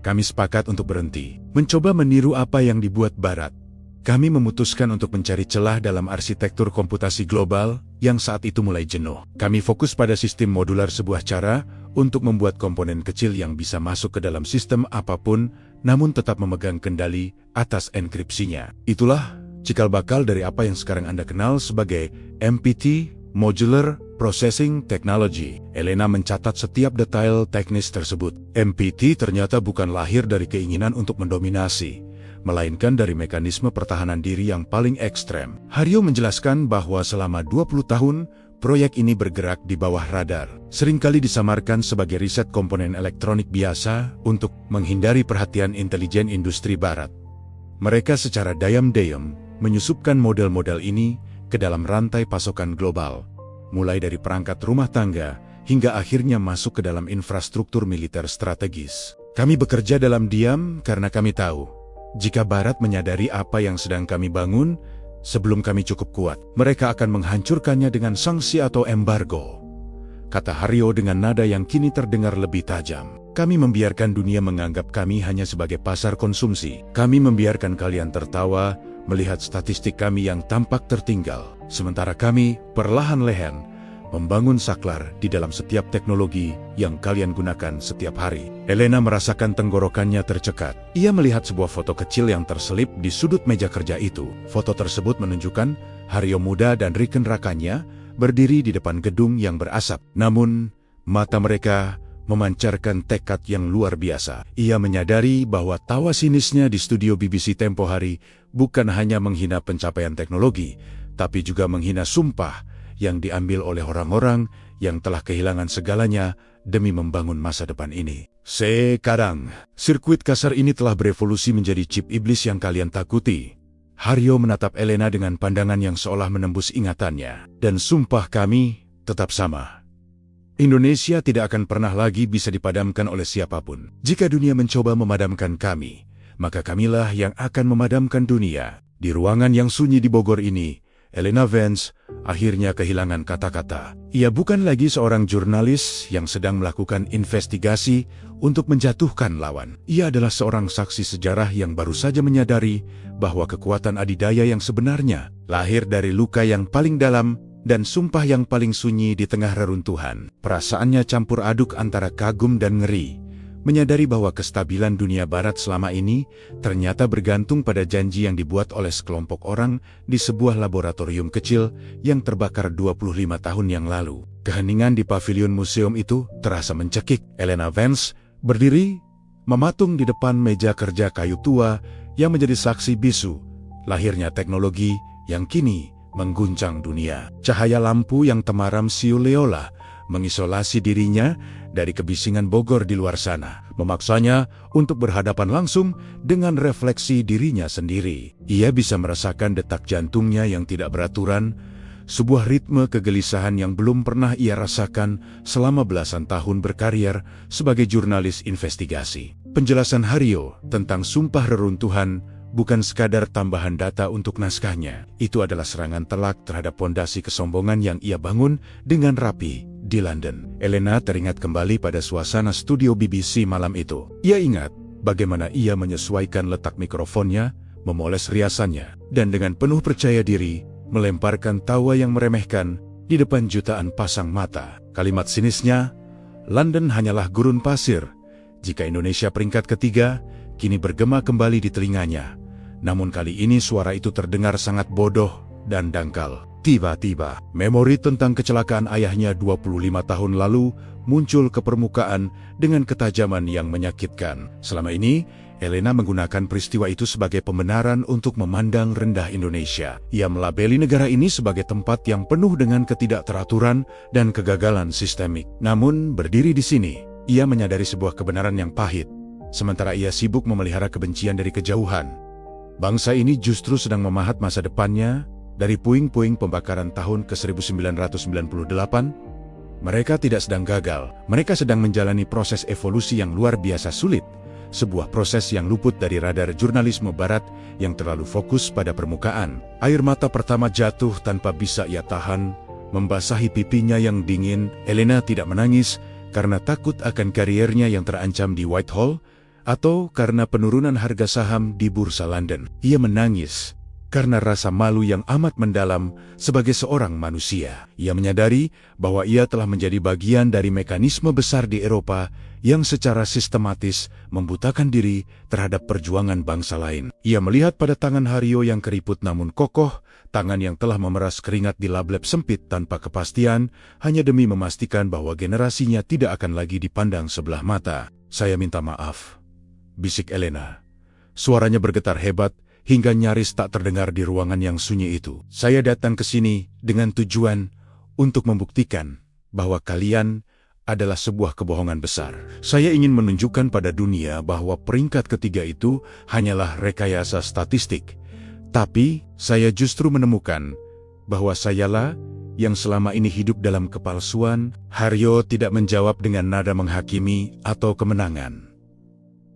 Kami sepakat untuk berhenti, mencoba meniru apa yang dibuat Barat. Kami memutuskan untuk mencari celah dalam arsitektur komputasi global yang saat itu mulai jenuh. Kami fokus pada sistem modular, sebuah cara untuk membuat komponen kecil yang bisa masuk ke dalam sistem apapun, namun tetap memegang kendali atas enkripsinya. Itulah cikal bakal dari apa yang sekarang Anda kenal sebagai MPT, Modular Processing Technology. Elena mencatat setiap detail teknis tersebut. MPT ternyata bukan lahir dari keinginan untuk mendominasi, melainkan dari mekanisme pertahanan diri yang paling ekstrem. Haryo menjelaskan bahwa selama 20 tahun, proyek ini bergerak di bawah radar. Seringkali disamarkan sebagai riset komponen elektronik biasa untuk menghindari perhatian intelijen industri Barat. Mereka secara diam-diam menyusupkan model-model ini ke dalam rantai pasokan global, mulai dari perangkat rumah tangga hingga akhirnya masuk ke dalam infrastruktur militer strategis. Kami bekerja dalam diam karena kami tahu, jika Barat menyadari apa yang sedang kami bangun, sebelum kami cukup kuat, mereka akan menghancurkannya dengan sanksi atau embargo, kata Haryo dengan nada yang kini terdengar lebih tajam. Kami membiarkan dunia menganggap kami hanya sebagai pasar konsumsi. Kami membiarkan kalian tertawa melihat statistik kami yang tampak tertinggal. Sementara kami perlahan-lahan membangun saklar di dalam setiap teknologi yang kalian gunakan setiap hari. Elena merasakan tenggorokannya tercekat. Ia melihat sebuah foto kecil yang terselip di sudut meja kerja itu. Foto tersebut menunjukkan Haryo muda dan rekan-rekannya berdiri di depan gedung yang berasap. Namun, mata mereka memancarkan tekad yang luar biasa. Ia menyadari bahwa tawa sinisnya di studio BBC tempo hari bukan hanya menghina pencapaian teknologi, tapi juga menghina sumpah yang diambil oleh orang-orang yang telah kehilangan segalanya demi membangun masa depan ini. Sekarang, sirkuit kasar ini telah berevolusi menjadi chip iblis yang kalian takuti. Haryo menatap Elena dengan pandangan yang seolah menembus ingatannya. Dan sumpah kami tetap sama. Indonesia tidak akan pernah lagi bisa dipadamkan oleh siapapun. Jika dunia mencoba memadamkan kami, maka kamilah yang akan memadamkan dunia. Di ruangan yang sunyi di Bogor ini, Elena Vance akhirnya kehilangan kata-kata. Ia bukan lagi seorang jurnalis yang sedang melakukan investigasi untuk menjatuhkan lawan. Ia adalah seorang saksi sejarah yang baru saja menyadari bahwa kekuatan adidaya yang sebenarnya lahir dari luka yang paling dalam dan sumpah yang paling sunyi di tengah reruntuhan. Perasaannya campur aduk antara kagum dan ngeri, menyadari bahwa kestabilan dunia Barat selama ini ternyata bergantung pada janji yang dibuat oleh sekelompok orang di sebuah laboratorium kecil yang terbakar 25 tahun yang lalu. Keheningan di pavilion museum itu terasa mencekik. Elena Vance berdiri, mematung di depan meja kerja kayu tua yang menjadi saksi bisu lahirnya teknologi yang kini mengguncang dunia. Cahaya lampu yang temaram siu Leola mengisolasi dirinya dari kebisingan Bogor di luar sana, memaksanya untuk berhadapan langsung dengan refleksi dirinya sendiri. Ia bisa merasakan detak jantungnya yang tidak beraturan, sebuah ritme kegelisahan yang belum pernah ia rasakan selama belasan tahun berkarir sebagai jurnalis investigasi. Penjelasan Haryo tentang sumpah reruntuhan bukan sekadar tambahan data untuk naskahnya. Itu adalah serangan telak terhadap pondasi kesombongan yang ia bangun dengan rapi di London. Elena teringat kembali pada suasana studio BBC malam itu. Ia ingat bagaimana ia menyesuaikan letak mikrofonnya, memoles riasannya, dan dengan penuh percaya diri, melemparkan tawa yang meremehkan di depan jutaan pasang mata. Kalimat sinisnya, London hanyalah gurun pasir. Jika Indonesia peringkat ketiga, kini bergema kembali di telinganya. Namun kali ini suara itu terdengar sangat bodoh dan dangkal. Tiba-tiba, memori tentang kecelakaan ayahnya 25 tahun lalu muncul ke permukaan dengan ketajaman yang menyakitkan. Selama ini, Elena menggunakan peristiwa itu sebagai pembenaran untuk memandang rendah Indonesia. Ia melabeli negara ini sebagai tempat yang penuh dengan ketidakteraturan dan kegagalan sistemik. Namun, berdiri di sini, ia menyadari sebuah kebenaran yang pahit. Sementara ia sibuk memelihara kebencian dari kejauhan, bangsa ini justru sedang memahat masa depannya dari puing-puing pembakaran tahun ke-1998. Mereka tidak sedang gagal, mereka sedang menjalani proses evolusi yang luar biasa sulit. Sebuah proses yang luput dari radar jurnalisme barat yang terlalu fokus pada permukaan. Air mata pertama jatuh tanpa bisa ia tahan, membasahi pipinya yang dingin. Elena tidak menangis karena takut akan kariernya yang terancam di Whitehall, atau karena penurunan harga saham di bursa London. Ia menangis karena rasa malu yang amat mendalam sebagai seorang manusia. Ia menyadari bahwa ia telah menjadi bagian dari mekanisme besar di Eropa yang secara sistematis membutakan diri terhadap perjuangan bangsa lain. Ia melihat pada tangan Haryo yang keriput namun kokoh, tangan yang telah memeras keringat di lab-lab sempit tanpa kepastian, hanya demi memastikan bahwa generasinya tidak akan lagi dipandang sebelah mata. "Saya minta maaf," bisik Elena. Suaranya bergetar hebat hingga nyaris tak terdengar di ruangan yang sunyi itu. "Saya datang ke sini dengan tujuan untuk membuktikan bahwa kalian adalah sebuah kebohongan besar. Saya ingin menunjukkan pada dunia bahwa peringkat ketiga itu hanyalah rekayasa statistik. Tapi saya justru menemukan bahwa sayalah yang selama ini hidup dalam kepalsuan." Haryo tidak menjawab dengan nada menghakimi atau kemenangan.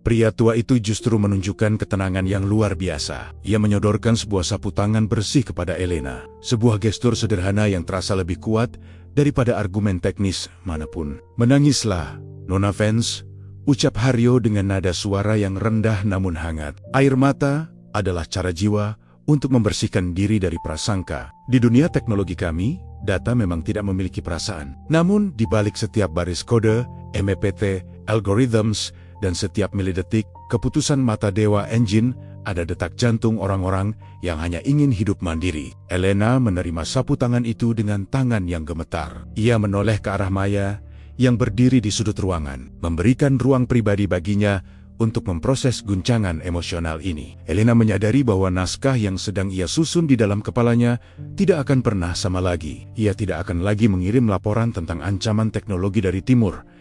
Pria tua itu justru menunjukkan ketenangan yang luar biasa. Ia menyodorkan sebuah sapu tangan bersih kepada Elena. Sebuah gestur sederhana yang terasa lebih kuat daripada argumen teknis manapun. "Menangislah, Nona Vance," ucap Haryo dengan nada suara yang rendah namun hangat. Air mata adalah cara jiwa untuk membersihkan diri dari prasangka. Di dunia teknologi kami, data memang tidak memiliki perasaan. Namun, di balik setiap baris kode, MEPT, algorithms, dan setiap milidetik, keputusan mata dewa engine, ada detak jantung orang-orang yang hanya ingin hidup mandiri. Elena menerima sapu tangan itu dengan tangan yang gemetar. Ia menoleh ke arah Maya yang berdiri di sudut ruangan, memberikan ruang pribadi baginya untuk memproses guncangan emosional ini. Elena menyadari bahwa naskah yang sedang ia susun di dalam kepalanya tidak akan pernah sama lagi. Ia tidak akan lagi mengirim laporan tentang ancaman teknologi dari timur.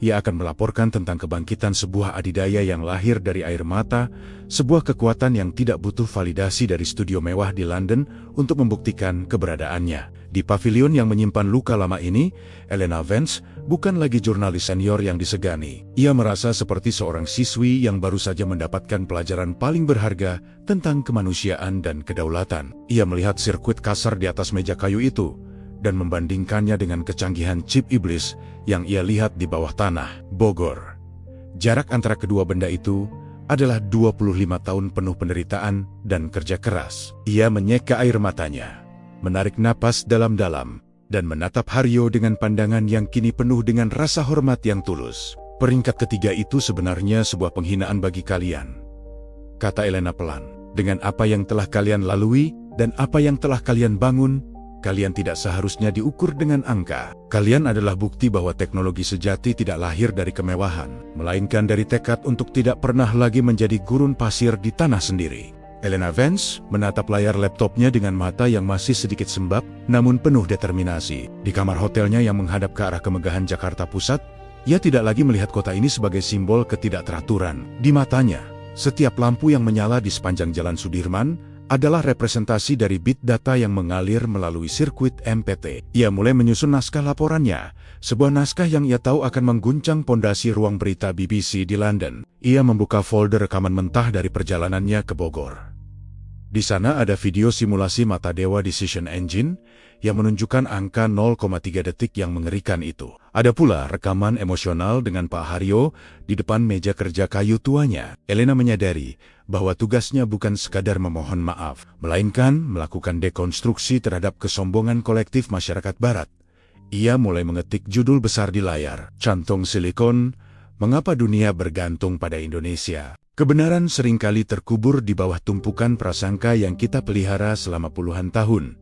Ia akan melaporkan tentang kebangkitan sebuah adidaya yang lahir dari air mata, sebuah kekuatan yang tidak butuh validasi dari studio mewah di London untuk membuktikan keberadaannya. Di pavilion yang menyimpan luka lama ini, Elena Vance bukan lagi jurnalis senior yang disegani. Ia merasa seperti seorang siswi yang baru saja mendapatkan pelajaran paling berharga tentang kemanusiaan dan kedaulatan. Ia melihat sirkuit kasar di atas meja kayu itu, dan membandingkannya dengan kecanggihan chip iblis yang ia lihat di bawah tanah. Bogor. Jarak antara kedua benda itu adalah 25 tahun penuh penderitaan dan kerja keras. Ia menyeka air matanya, menarik napas dalam-dalam, dan menatap Haryo dengan pandangan yang kini penuh dengan rasa hormat yang tulus. "Peringkat ketiga itu sebenarnya sebuah penghinaan bagi kalian," kata Elena pelan. "Dengan apa yang telah kalian lalui dan apa yang telah kalian bangun, kalian tidak seharusnya diukur dengan angka. Kalian adalah bukti bahwa teknologi sejati tidak lahir dari kemewahan, melainkan dari tekad untuk tidak pernah lagi menjadi gurun pasir di tanah sendiri." Elena Vance menatap layar laptopnya dengan mata yang masih sedikit sembab, namun penuh determinasi. Di kamar hotelnya yang menghadap ke arah kemegahan Jakarta Pusat, ia tidak lagi melihat kota ini sebagai simbol ketidakteraturan. Di matanya, setiap lampu yang menyala di sepanjang Jalan Sudirman adalah representasi dari bit data yang mengalir melalui sirkuit MPT. Ia mulai menyusun naskah laporannya, sebuah naskah yang ia tahu akan mengguncang pondasi ruang berita BBC di London. Ia membuka folder rekaman mentah dari perjalanannya ke Bogor. Di sana ada video simulasi mata dewa Decision Engine yang menunjukkan angka 0,3 detik yang mengerikan itu. Ada pula rekaman emosional dengan Pak Haryo di depan meja kerja kayu tuanya. Elena menyadari bahwa tugasnya bukan sekadar memohon maaf, melainkan melakukan dekonstruksi terhadap kesombongan kolektif masyarakat Barat. Ia mulai mengetik judul besar di layar, "Cantung Silikon, Mengapa Dunia Bergantung pada Indonesia?" Kebenaran seringkali terkubur di bawah tumpukan prasangka yang kita pelihara selama puluhan tahun.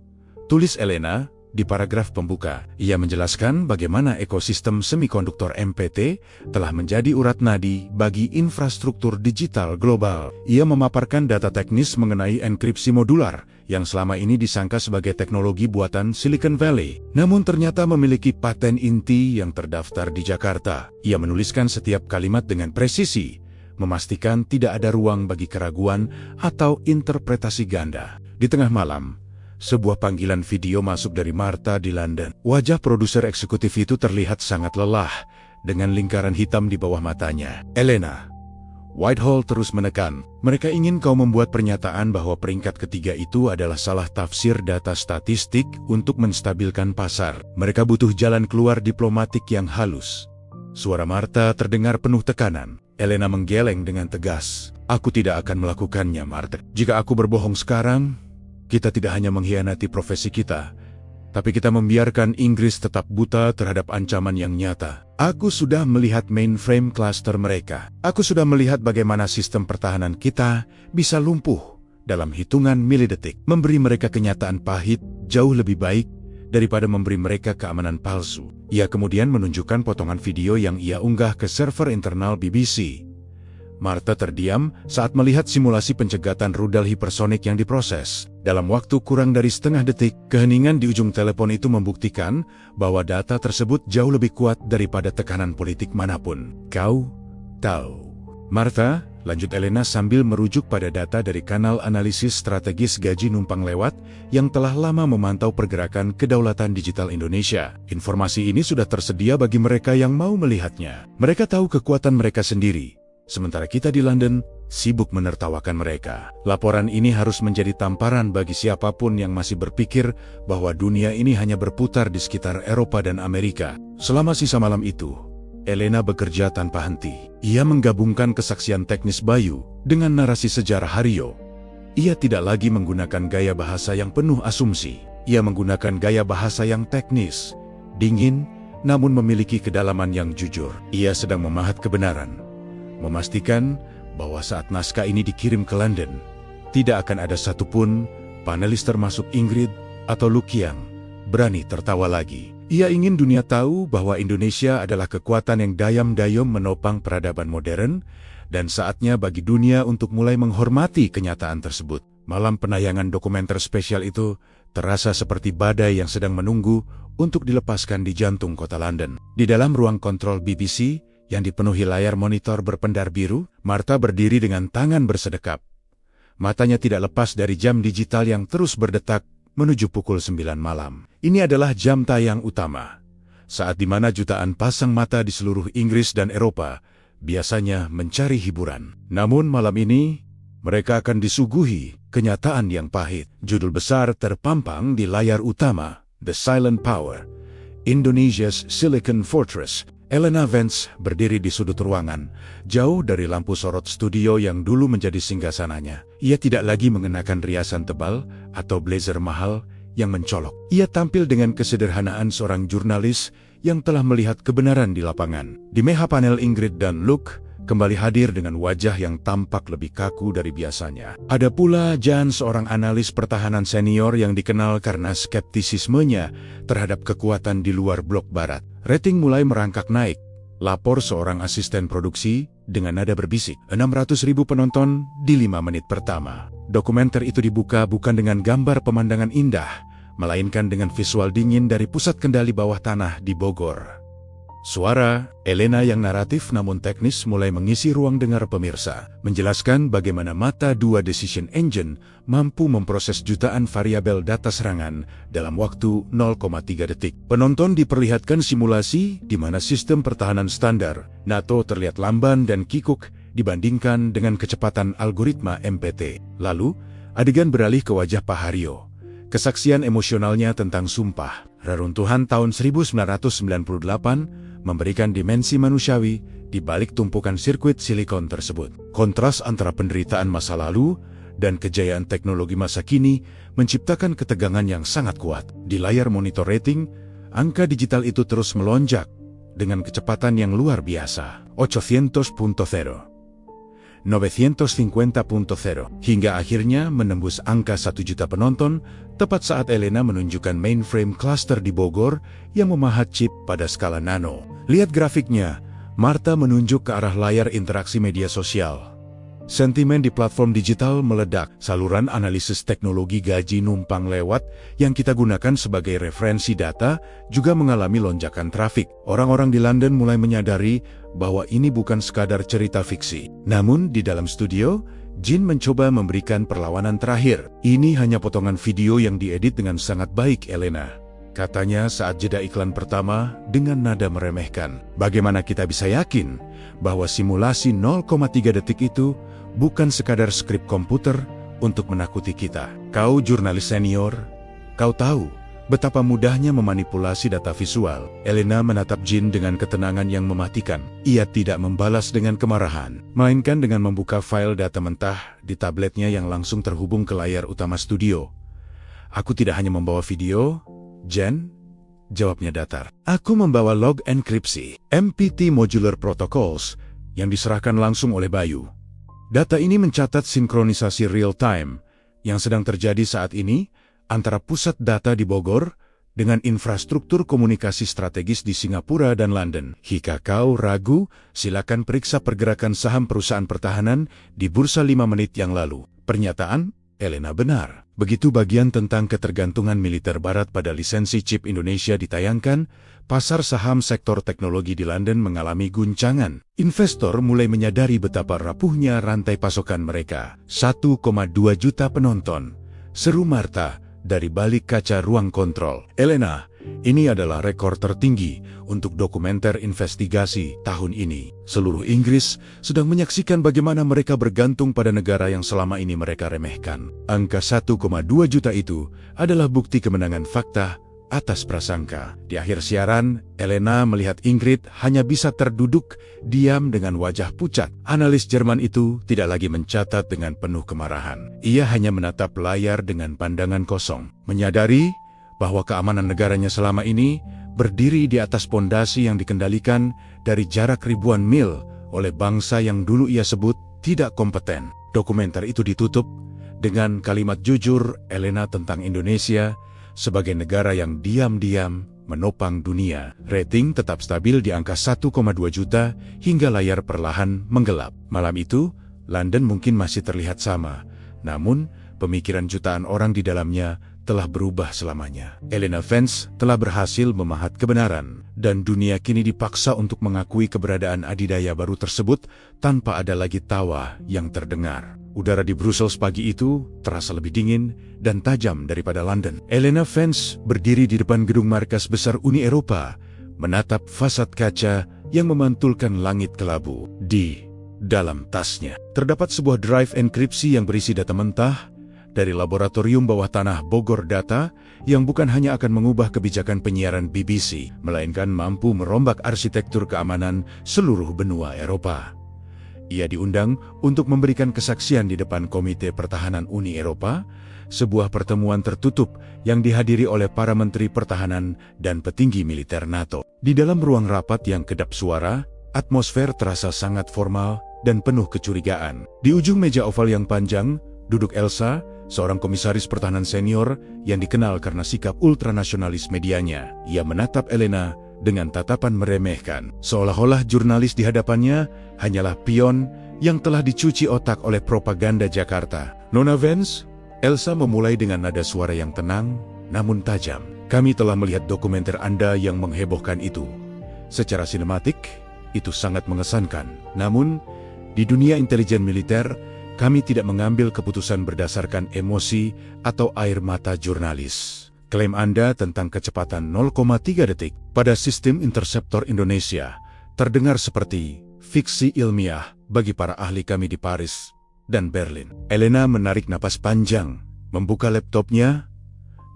Tulis Elena di paragraf pembuka. Ia menjelaskan bagaimana ekosistem semikonduktor MPT telah menjadi urat nadi bagi infrastruktur digital global. Ia memaparkan data teknis mengenai enkripsi modular yang selama ini disangka sebagai teknologi buatan Silicon Valley, namun ternyata memiliki paten inti yang terdaftar di Jakarta. Ia menuliskan setiap kalimat dengan presisi, memastikan tidak ada ruang bagi keraguan atau interpretasi ganda. Di tengah malam, sebuah panggilan video masuk dari Martha di London. Wajah produser eksekutif itu terlihat sangat lelah, dengan lingkaran hitam di bawah matanya. "Elena," Whitehall terus menekan, "mereka ingin kau membuat pernyataan bahwa peringkat ketiga itu adalah salah tafsir data statistik untuk menstabilkan pasar. Mereka butuh jalan keluar diplomatik yang halus." Suara Martha terdengar penuh tekanan. Elena menggeleng dengan tegas. "Aku tidak akan melakukannya, Martha. Jika aku berbohong sekarang, kita tidak hanya mengkhianati profesi kita, tapi kita membiarkan Inggris tetap buta terhadap ancaman yang nyata. Aku sudah melihat mainframe cluster mereka. Aku sudah melihat bagaimana sistem pertahanan kita bisa lumpuh dalam hitungan milidetik. Memberi mereka kenyataan pahit jauh lebih baik daripada memberi mereka keamanan palsu." Ia kemudian menunjukkan potongan video yang ia unggah ke server internal BBC. Martha terdiam saat melihat simulasi pencegatan rudal hipersonik yang diproses. Dalam waktu kurang dari setengah detik, keheningan di ujung telepon itu membuktikan bahwa data tersebut jauh lebih kuat daripada tekanan politik manapun. "Kau tahu, Martha," lanjut Elena sambil merujuk pada data dari kanal analisis strategis gaji numpang lewat yang telah lama memantau pergerakan kedaulatan digital Indonesia. "Informasi ini sudah tersedia bagi mereka yang mau melihatnya. Mereka tahu kekuatan mereka sendiri, sementara kita di London sibuk menertawakan mereka. Laporan ini harus menjadi tamparan bagi siapapun yang masih berpikir bahwa dunia ini hanya berputar di sekitar Eropa dan Amerika." Selama sisa malam itu, Elena bekerja tanpa henti. Ia menggabungkan kesaksian teknis Bayu dengan narasi sejarah Haryo. Ia tidak lagi menggunakan gaya bahasa yang penuh asumsi. Ia menggunakan gaya bahasa yang teknis, dingin, namun memiliki kedalaman yang jujur. Ia sedang memahat kebenaran, memastikan bahwa saat naskah ini dikirim ke London, tidak akan ada satupun panelis termasuk Ingrid atau Lukiang berani tertawa lagi. Ia ingin dunia tahu bahwa Indonesia adalah kekuatan yang dayam-dayam menopang peradaban modern, dan saatnya bagi dunia untuk mulai menghormati kenyataan tersebut. Malam penayangan dokumenter spesial itu terasa seperti badai yang sedang menunggu untuk dilepaskan di jantung kota London. Di dalam ruang kontrol BBC yang dipenuhi layar monitor berpendar biru, Martha berdiri dengan tangan bersedekap. Matanya tidak lepas dari jam digital yang terus berdetak menuju pukul 9 malam. Ini adalah jam tayang utama, saat di mana jutaan pasang mata di seluruh Inggris dan Eropa biasanya mencari hiburan. Namun malam ini, mereka akan disuguhi kenyataan yang pahit. Judul besar terpampang di layar utama, "The Silent Power, Indonesia's Silicon Fortress." Elena Vance berdiri di sudut ruangan, jauh dari lampu sorot studio yang dulu menjadi singgasananya. Ia tidak lagi mengenakan riasan tebal atau blazer mahal yang mencolok. Ia tampil dengan kesederhanaan seorang jurnalis yang telah melihat kebenaran di lapangan. Di meja panel, Ingrid dan Luke kembali hadir dengan wajah yang tampak lebih kaku dari biasanya. Ada pula Jan, seorang analis pertahanan senior yang dikenal karena skeptisismenya terhadap kekuatan di luar blok barat. Rating mulai merangkak naik, lapor seorang asisten produksi dengan nada berbisik. 600.000 penonton di 5 menit pertama. Dokumenter itu dibuka bukan dengan gambar pemandangan indah, melainkan dengan visual dingin dari pusat kendali bawah tanah di Bogor. Suara Elena yang naratif namun teknis mulai mengisi ruang dengar pemirsa, menjelaskan bagaimana Mata 2 Decision Engine mampu memproses jutaan variabel data serangan dalam waktu 0,3 detik. Penonton diperlihatkan simulasi di mana sistem pertahanan standar NATO terlihat lamban dan kikuk dibandingkan dengan kecepatan algoritma MPT. Lalu, adegan beralih ke wajah Pak Haryo. Kesaksian emosionalnya tentang sumpah reruntuhan tahun 1998 memberikan dimensi manusiawi di balik tumpukan sirkuit silikon tersebut. Kontras antara penderitaan masa lalu dan kejayaan teknologi masa kini menciptakan ketegangan yang sangat kuat. Di layar monitor rating, angka digital itu terus melonjak dengan kecepatan yang luar biasa. 800.0, 950.0, hingga akhirnya menembus angka 1 juta penonton tepat saat Elena menunjukkan mainframe cluster di Bogor yang memahat chip pada skala nano. Lihat grafiknya, Marta menunjuk ke arah layar interaksi media sosial. Sentimen di platform digital meledak. Saluran analisis teknologi gaji numpang lewat yang kita gunakan sebagai referensi data juga mengalami lonjakan trafik. Orang-orang di London mulai menyadari bahwa ini bukan sekadar cerita fiksi. Namun di dalam studio, Jin mencoba memberikan perlawanan terakhir. Ini hanya potongan video yang diedit dengan sangat baik, Elena. Katanya saat jeda iklan pertama dengan nada meremehkan. Bagaimana kita bisa yakin bahwa simulasi 0,3 detik itu bukan sekadar skrip komputer untuk menakuti kita? Kau jurnalis senior, kau tahu betapa mudahnya memanipulasi data visual. Elena menatap Jin dengan ketenangan yang mematikan. Ia tidak membalas dengan kemarahan, melainkan dengan membuka file data mentah di tabletnya yang langsung terhubung ke layar utama studio. Aku tidak hanya membawa video, Jen, jawabnya datar. Aku membawa log enkripsi, MPT Modular Protocols, yang diserahkan langsung oleh Bayu. Data ini mencatat sinkronisasi real-time yang sedang terjadi saat ini antara pusat data di Bogor dengan infrastruktur komunikasi strategis di Singapura dan London. Jika kau ragu, silakan periksa pergerakan saham perusahaan pertahanan di bursa 5 menit yang lalu. Pernyataan Elena benar. Begitu bagian tentang ketergantungan militer barat pada lisensi chip Indonesia ditayangkan, pasar saham sektor teknologi di London mengalami guncangan. Investor mulai menyadari betapa rapuhnya rantai pasokan mereka. 1,2 juta penonton, seru Marta dari balik kaca ruang kontrol. Elena, ini adalah rekor tertinggi untuk dokumenter investigasi tahun ini. Seluruh Inggris sedang menyaksikan bagaimana mereka bergantung pada negara yang selama ini mereka remehkan. Angka 1,2 juta itu adalah bukti kemenangan fakta atas prasangka. Di akhir siaran, Elena melihat Ingrid hanya bisa terduduk diam dengan wajah pucat. Analis Jerman itu tidak lagi mencatat dengan penuh kemarahan. Ia hanya menatap layar dengan pandangan kosong, menyadari bahwa keamanan negaranya selama ini berdiri di atas pondasi yang dikendalikan dari jarak ribuan mil oleh bangsa yang dulu ia sebut tidak kompeten. Dokumenter itu ditutup dengan kalimat jujur Elena tentang Indonesia sebagai negara yang diam-diam menopang dunia. Rating tetap stabil di angka 1,2 juta hingga layar perlahan menggelap. Malam itu, London mungkin masih terlihat sama, namun pemikiran jutaan orang di dalamnya telah berubah selamanya. Elena Vance telah berhasil memahat kebenaran, dan dunia kini dipaksa untuk mengakui keberadaan adidaya baru tersebut tanpa ada lagi tawa yang terdengar. Udara di Brussels pagi itu terasa lebih dingin dan tajam daripada London. Elena Vance berdiri di depan gedung markas besar Uni Eropa, menatap fasad kaca yang memantulkan langit kelabu. Di dalam tasnya terdapat sebuah drive enkripsi yang berisi data mentah dari laboratorium bawah tanah Bogor Data yang bukan hanya akan mengubah kebijakan penyiaran BBC, melainkan mampu merombak arsitektur keamanan seluruh benua Eropa. Ia diundang untuk memberikan kesaksian di depan Komite Pertahanan Uni Eropa, sebuah pertemuan tertutup yang dihadiri oleh para menteri pertahanan dan petinggi militer NATO. Di dalam ruang rapat yang kedap suara, atmosfer terasa sangat formal dan penuh kecurigaan. Di ujung meja oval yang panjang, duduk Elsa, seorang komisaris pertahanan senior yang dikenal karena sikap ultranasionalis medianya. Ia menatap Elena dengan tatapan meremehkan, seolah-olah jurnalis di hadapannya hanyalah pion yang telah dicuci otak oleh propaganda Jakarta. Nona Vance, Elsa memulai dengan nada suara yang tenang namun tajam. Kami telah melihat dokumenter Anda yang menghebohkan itu. Secara sinematik, itu sangat mengesankan. Namun, di dunia intelijen militer, kami tidak mengambil keputusan berdasarkan emosi atau air mata jurnalis. Klaim Anda tentang kecepatan 0,3 detik pada sistem interceptor Indonesia terdengar seperti fiksi ilmiah bagi para ahli kami di Paris dan Berlin. Elena menarik napas panjang, membuka laptopnya,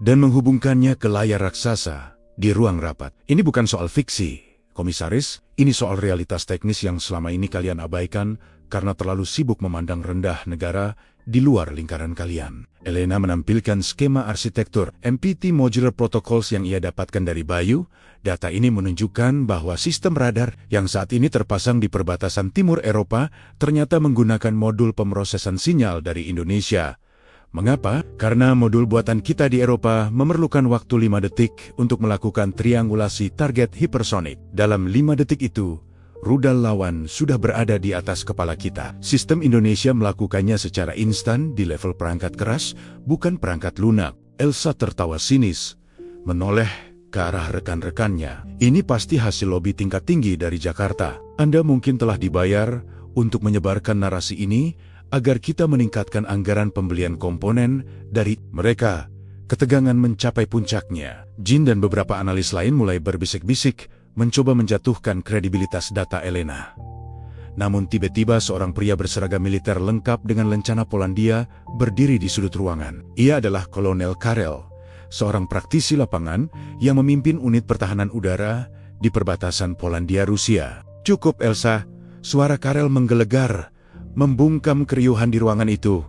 dan menghubungkannya ke layar raksasa di ruang rapat. Ini bukan soal fiksi, Komisaris. Ini soal realitas teknis yang selama ini kalian abaikan karena terlalu sibuk memandang rendah negara di luar lingkaran kalian. Elena menampilkan skema arsitektur MPT Modular Protocols yang ia dapatkan dari Bayu. Data ini menunjukkan bahwa sistem radar yang saat ini terpasang di perbatasan timur Eropa ternyata menggunakan modul pemrosesan sinyal dari Indonesia. Mengapa? Karena modul buatan kita di Eropa memerlukan waktu 5 detik untuk melakukan triangulasi target hipersonik. Dalam 5 detik itu, rudal lawan sudah berada di atas kepala kita. Sistem Indonesia melakukannya secara instan di level perangkat keras, bukan perangkat lunak. Elsa tertawa sinis, menoleh ke arah rekan-rekannya. Ini pasti hasil lobi tingkat tinggi dari Jakarta. Anda mungkin telah dibayar untuk menyebarkan narasi ini agar kita meningkatkan anggaran pembelian komponen dari mereka. Ketegangan mencapai puncaknya. Jin dan beberapa analis lain mulai berbisik-bisik, mencoba menjatuhkan kredibilitas data Elena. Namun tiba-tiba seorang pria berseragam militer lengkap dengan lencana Polandia berdiri di sudut ruangan. Ia adalah Kolonel Karel, seorang praktisi lapangan yang memimpin unit pertahanan udara di perbatasan Polandia-Rusia. Cukup, Elsa. Suara Karel menggelegar, membungkam keriuhan di ruangan itu.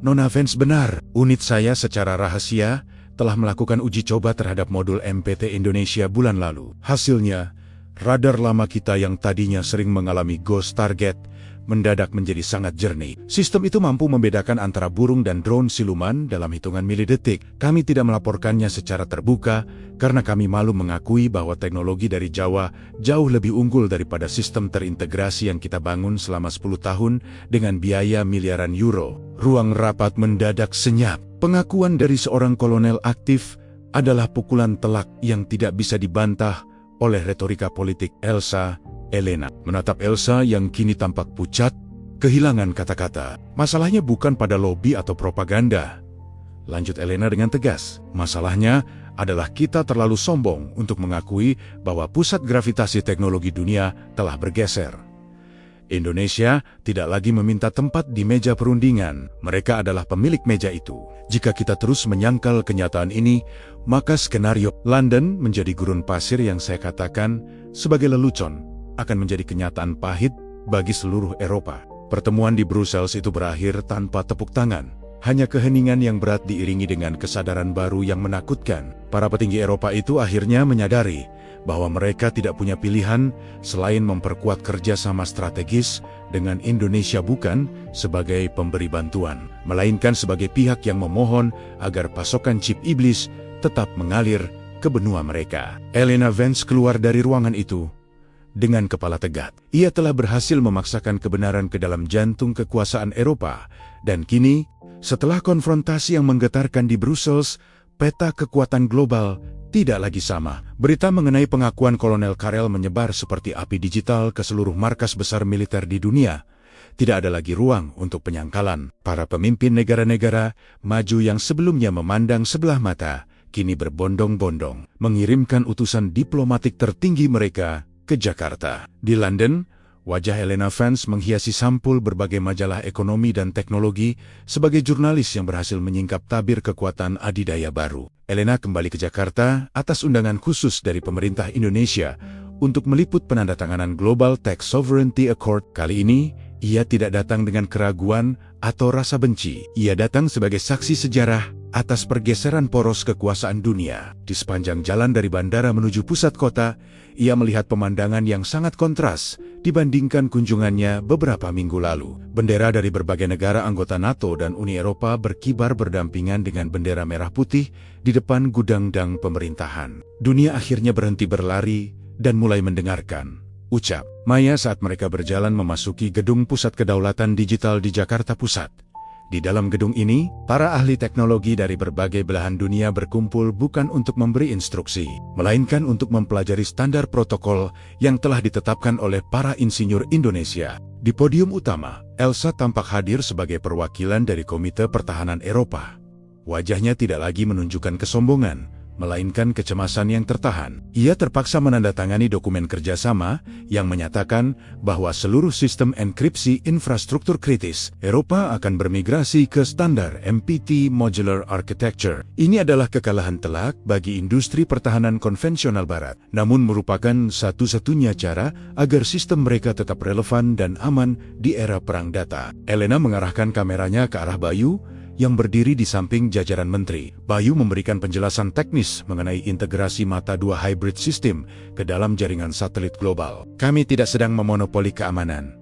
Nona Vance benar, unit saya secara rahasia telah melakukan uji coba terhadap modul MPT Indonesia bulan lalu. Hasilnya, radar lama kita yang tadinya sering mengalami ghost target mendadak menjadi sangat jernih. Sistem itu mampu membedakan antara burung dan drone siluman dalam hitungan milidetik. Kami tidak melaporkannya secara terbuka karena kami malu mengakui bahwa teknologi dari Jawa jauh lebih unggul daripada sistem terintegrasi yang kita bangun selama 10 tahun dengan biaya miliaran euro. Ruang rapat mendadak senyap. Pengakuan dari seorang kolonel aktif adalah pukulan telak yang tidak bisa dibantah oleh retorika politik. Elena menatap Elsa yang kini tampak pucat, kehilangan kata-kata. Masalahnya bukan pada lobi atau propaganda, lanjut Elena dengan tegas. Masalahnya adalah kita terlalu sombong untuk mengakui bahwa pusat gravitasi teknologi dunia telah bergeser. Indonesia tidak lagi meminta tempat di meja perundingan. Mereka adalah pemilik meja itu. Jika kita terus menyangkal kenyataan ini, maka skenario London menjadi gurun pasir yang saya katakan sebagai lelucon akan menjadi kenyataan pahit bagi seluruh Eropa. Pertemuan di Brussels itu berakhir tanpa tepuk tangan. Hanya keheningan yang berat diiringi dengan kesadaran baru yang menakutkan. Para petinggi Eropa itu akhirnya menyadari bahwa mereka tidak punya pilihan selain memperkuat kerjasama strategis dengan Indonesia, bukan sebagai pemberi bantuan, melainkan sebagai pihak yang memohon agar pasokan chip iblis tetap mengalir ke benua mereka. Elena Vance keluar dari ruangan itu dengan kepala tegak. Ia telah berhasil memaksakan kebenaran ke dalam jantung kekuasaan Eropa, dan kini, setelah konfrontasi yang menggetarkan di Brussels, peta kekuatan global tidak lagi sama. Berita mengenai pengakuan Kolonel Karel menyebar seperti api digital ke seluruh markas besar militer di dunia. Tidak ada lagi ruang untuk penyangkalan. Para pemimpin negara-negara maju yang sebelumnya memandang sebelah mata, kini berbondong-bondong mengirimkan utusan diplomatik tertinggi mereka ke Jakarta. Di London, wajah Elena Vance menghiasi sampul berbagai majalah ekonomi dan teknologi sebagai jurnalis yang berhasil menyingkap tabir kekuatan adidaya baru. Elena kembali ke Jakarta atas undangan khusus dari pemerintah Indonesia untuk meliput penandatanganan Global Tech Sovereignty Accord. Kali ini, ia tidak datang dengan keraguan atau rasa benci. Ia datang sebagai saksi sejarah atas pergeseran poros kekuasaan dunia. Di sepanjang jalan dari bandara menuju pusat kota, ia melihat pemandangan yang sangat kontras dibandingkan kunjungannya beberapa minggu lalu. Bendera dari berbagai negara anggota NATO dan Uni Eropa berkibar berdampingan dengan bendera merah putih di depan gudang-gudang pemerintahan. Dunia akhirnya berhenti berlari dan mulai mendengarkan, ucap Maya saat mereka berjalan memasuki gedung Pusat Kedaulatan Digital di Jakarta Pusat. Di dalam gedung ini, para ahli teknologi dari berbagai belahan dunia berkumpul bukan untuk memberi instruksi, melainkan untuk mempelajari standar protokol yang telah ditetapkan oleh para insinyur Indonesia. Di podium utama, Elsa tampak hadir sebagai perwakilan dari Komite Pertahanan Eropa. Wajahnya tidak lagi menunjukkan kesombongan, melainkan kecemasan yang tertahan. Ia terpaksa menandatangani dokumen kerjasama yang menyatakan bahwa seluruh sistem enkripsi infrastruktur kritis Eropa akan bermigrasi ke standar MPT Modular Architecture. Ini adalah kekalahan telak bagi industri pertahanan konvensional Barat, namun merupakan satu-satunya cara agar sistem mereka tetap relevan dan aman di era perang data. Elena mengarahkan kameranya ke arah Bayu yang berdiri di samping jajaran menteri. Bayu memberikan penjelasan teknis mengenai integrasi Mata 2 hybrid system ke dalam jaringan satelit global. Kami tidak sedang memonopoli keamanan.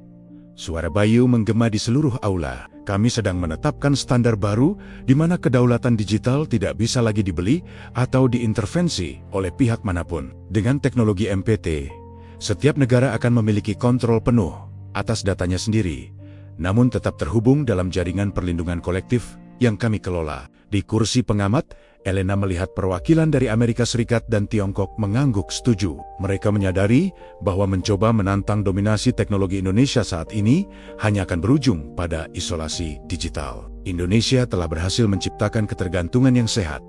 Suara Bayu menggema di seluruh aula. Kami sedang menetapkan standar baru di mana kedaulatan digital tidak bisa lagi dibeli atau diintervensi oleh pihak manapun. Dengan teknologi MPT, setiap negara akan memiliki kontrol penuh atas datanya sendiri, namun tetap terhubung dalam jaringan perlindungan kolektif yang kami kelola. Di kursi pengamat, Elena melihat perwakilan dari Amerika Serikat dan Tiongkok mengangguk setuju. Mereka menyadari bahwa mencoba menantang dominasi teknologi Indonesia saat ini hanya akan berujung pada isolasi digital. Indonesia telah berhasil menciptakan ketergantungan yang sehat,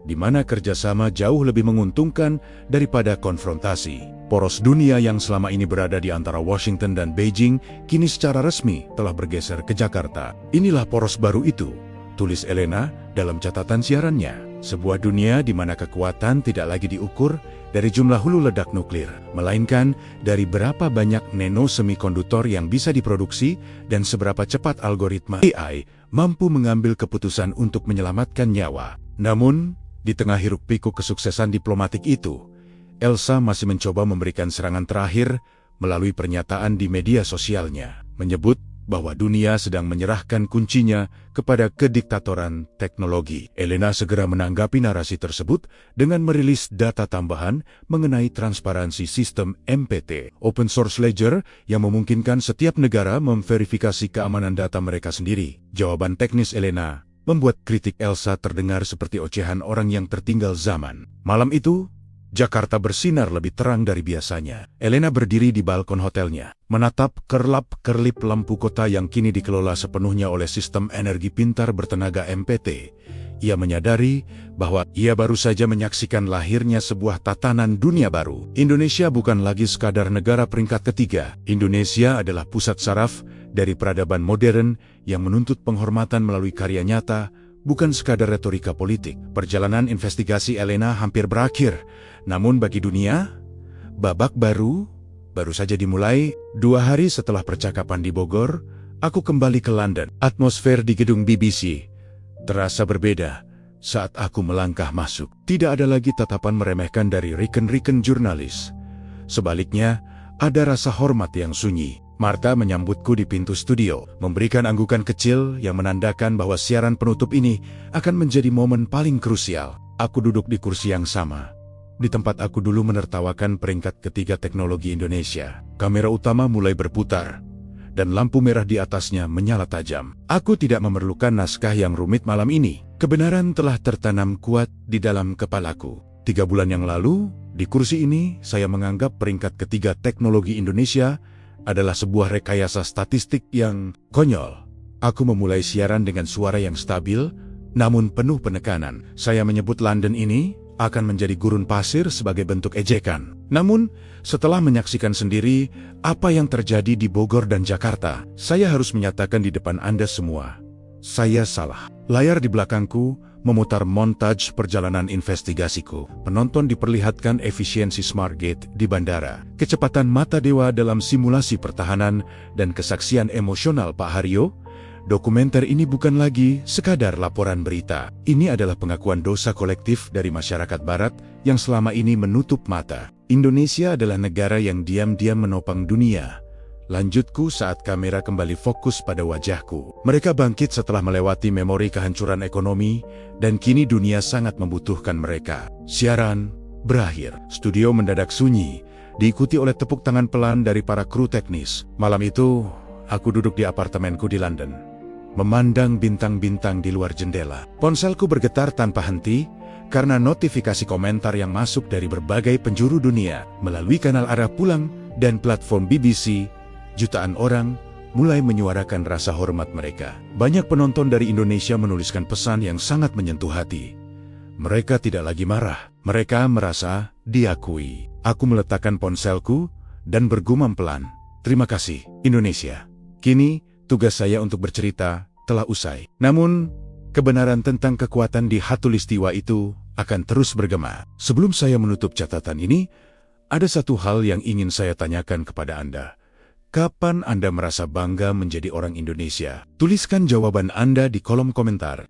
di mana kerjasama jauh lebih menguntungkan daripada konfrontasi. Poros dunia yang selama ini berada di antara Washington dan Beijing kini secara resmi telah bergeser ke Jakarta. Inilah poros baru itu, tulis Elena dalam catatan siarannya. Sebuah dunia di mana kekuatan tidak lagi diukur dari jumlah hulu ledak nuklir, melainkan dari berapa banyak nano-semikonduktor yang bisa diproduksi dan seberapa cepat algoritma AI mampu mengambil keputusan untuk menyelamatkan nyawa. Namun, di tengah hiruk-pikuk kesuksesan diplomatik itu, Elsa masih mencoba memberikan serangan terakhir melalui pernyataan di media sosialnya, menyebut bahwa dunia sedang menyerahkan kuncinya kepada kediktatoran teknologi. Elena segera menanggapi narasi tersebut dengan merilis data tambahan mengenai transparansi sistem MPT, Open Source Ledger, yang memungkinkan setiap negara memverifikasi keamanan data mereka sendiri. Jawaban teknis Elena membuat kritik Elsa terdengar seperti ocehan orang yang tertinggal zaman. Malam itu, Jakarta bersinar lebih terang dari biasanya. Elena berdiri di balkon hotelnya, menatap kerlap-kerlip lampu kota yang kini dikelola sepenuhnya oleh sistem energi pintar bertenaga MPT. Ia menyadari bahwa ia baru saja menyaksikan lahirnya sebuah tatanan dunia baru. Indonesia bukan lagi sekadar negara peringkat ketiga. Indonesia adalah pusat saraf dari peradaban modern yang menuntut penghormatan melalui karya nyata, bukan sekadar retorika politik. Perjalanan investigasi Elena hampir berakhir. Namun bagi dunia, babak baru saja dimulai. 2 hari setelah percakapan di Bogor, aku kembali ke London. Atmosfer di gedung BBC terasa berbeda saat aku melangkah masuk. Tidak ada lagi tatapan meremehkan dari rekan-rekan jurnalis. Sebaliknya, ada rasa hormat yang sunyi. Martha menyambutku di pintu studio, memberikan anggukan kecil yang menandakan bahwa siaran penutup ini akan menjadi momen paling krusial. Aku duduk di kursi yang sama, di tempat aku dulu menertawakan peringkat ketiga teknologi Indonesia. Kamera utama mulai berputar, dan lampu merah di atasnya menyala tajam. Aku tidak memerlukan naskah yang rumit malam ini. Kebenaran telah tertanam kuat di dalam kepalaku. 3 bulan yang lalu, di kursi ini, saya menganggap peringkat ketiga teknologi Indonesia adalah sebuah rekayasa statistik yang konyol. Aku memulai siaran dengan suara yang stabil, namun penuh penekanan. Saya menyebut London ini akan menjadi gurun pasir sebagai bentuk ejekan. Namun, setelah menyaksikan sendiri apa yang terjadi di Bogor dan Jakarta, saya harus menyatakan di depan Anda semua, saya salah. Layar di belakangku memutar montage perjalanan investigasiku. Penonton diperlihatkan efisiensi SmartGate di bandara, kecepatan mata dewa dalam simulasi pertahanan, dan kesaksian emosional Pak Haryo. Dokumenter ini bukan lagi sekadar laporan berita. Ini adalah pengakuan dosa kolektif dari masyarakat Barat yang selama ini menutup mata. Indonesia adalah negara yang diam-diam menopang dunia. Lanjutku saat kamera kembali fokus pada wajahku. Mereka bangkit setelah melewati memori kehancuran ekonomi, dan kini dunia sangat membutuhkan mereka. Siaran berakhir. Studio mendadak sunyi, diikuti oleh tepuk tangan pelan dari para kru teknis. Malam itu, aku duduk di apartemenku di London. memandang bintang-bintang di luar jendela. Ponselku bergetar tanpa henti karena notifikasi komentar yang masuk dari berbagai penjuru dunia. Melalui kanal arah pulang dan platform BBC, jutaan orang mulai menyuarakan rasa hormat mereka. Banyak penonton dari Indonesia menuliskan pesan yang sangat menyentuh hati. Mereka tidak lagi marah, mereka merasa diakui. Aku meletakkan ponselku dan bergumam pelan, "Terima kasih, Indonesia. Kini, tugas saya untuk bercerita telah usai." Namun, kebenaran tentang kekuatan di khatulistiwa itu akan terus bergema. Sebelum saya menutup catatan ini, ada satu hal yang ingin saya tanyakan kepada Anda. Kapan Anda merasa bangga menjadi orang Indonesia? Tuliskan jawaban Anda di kolom komentar.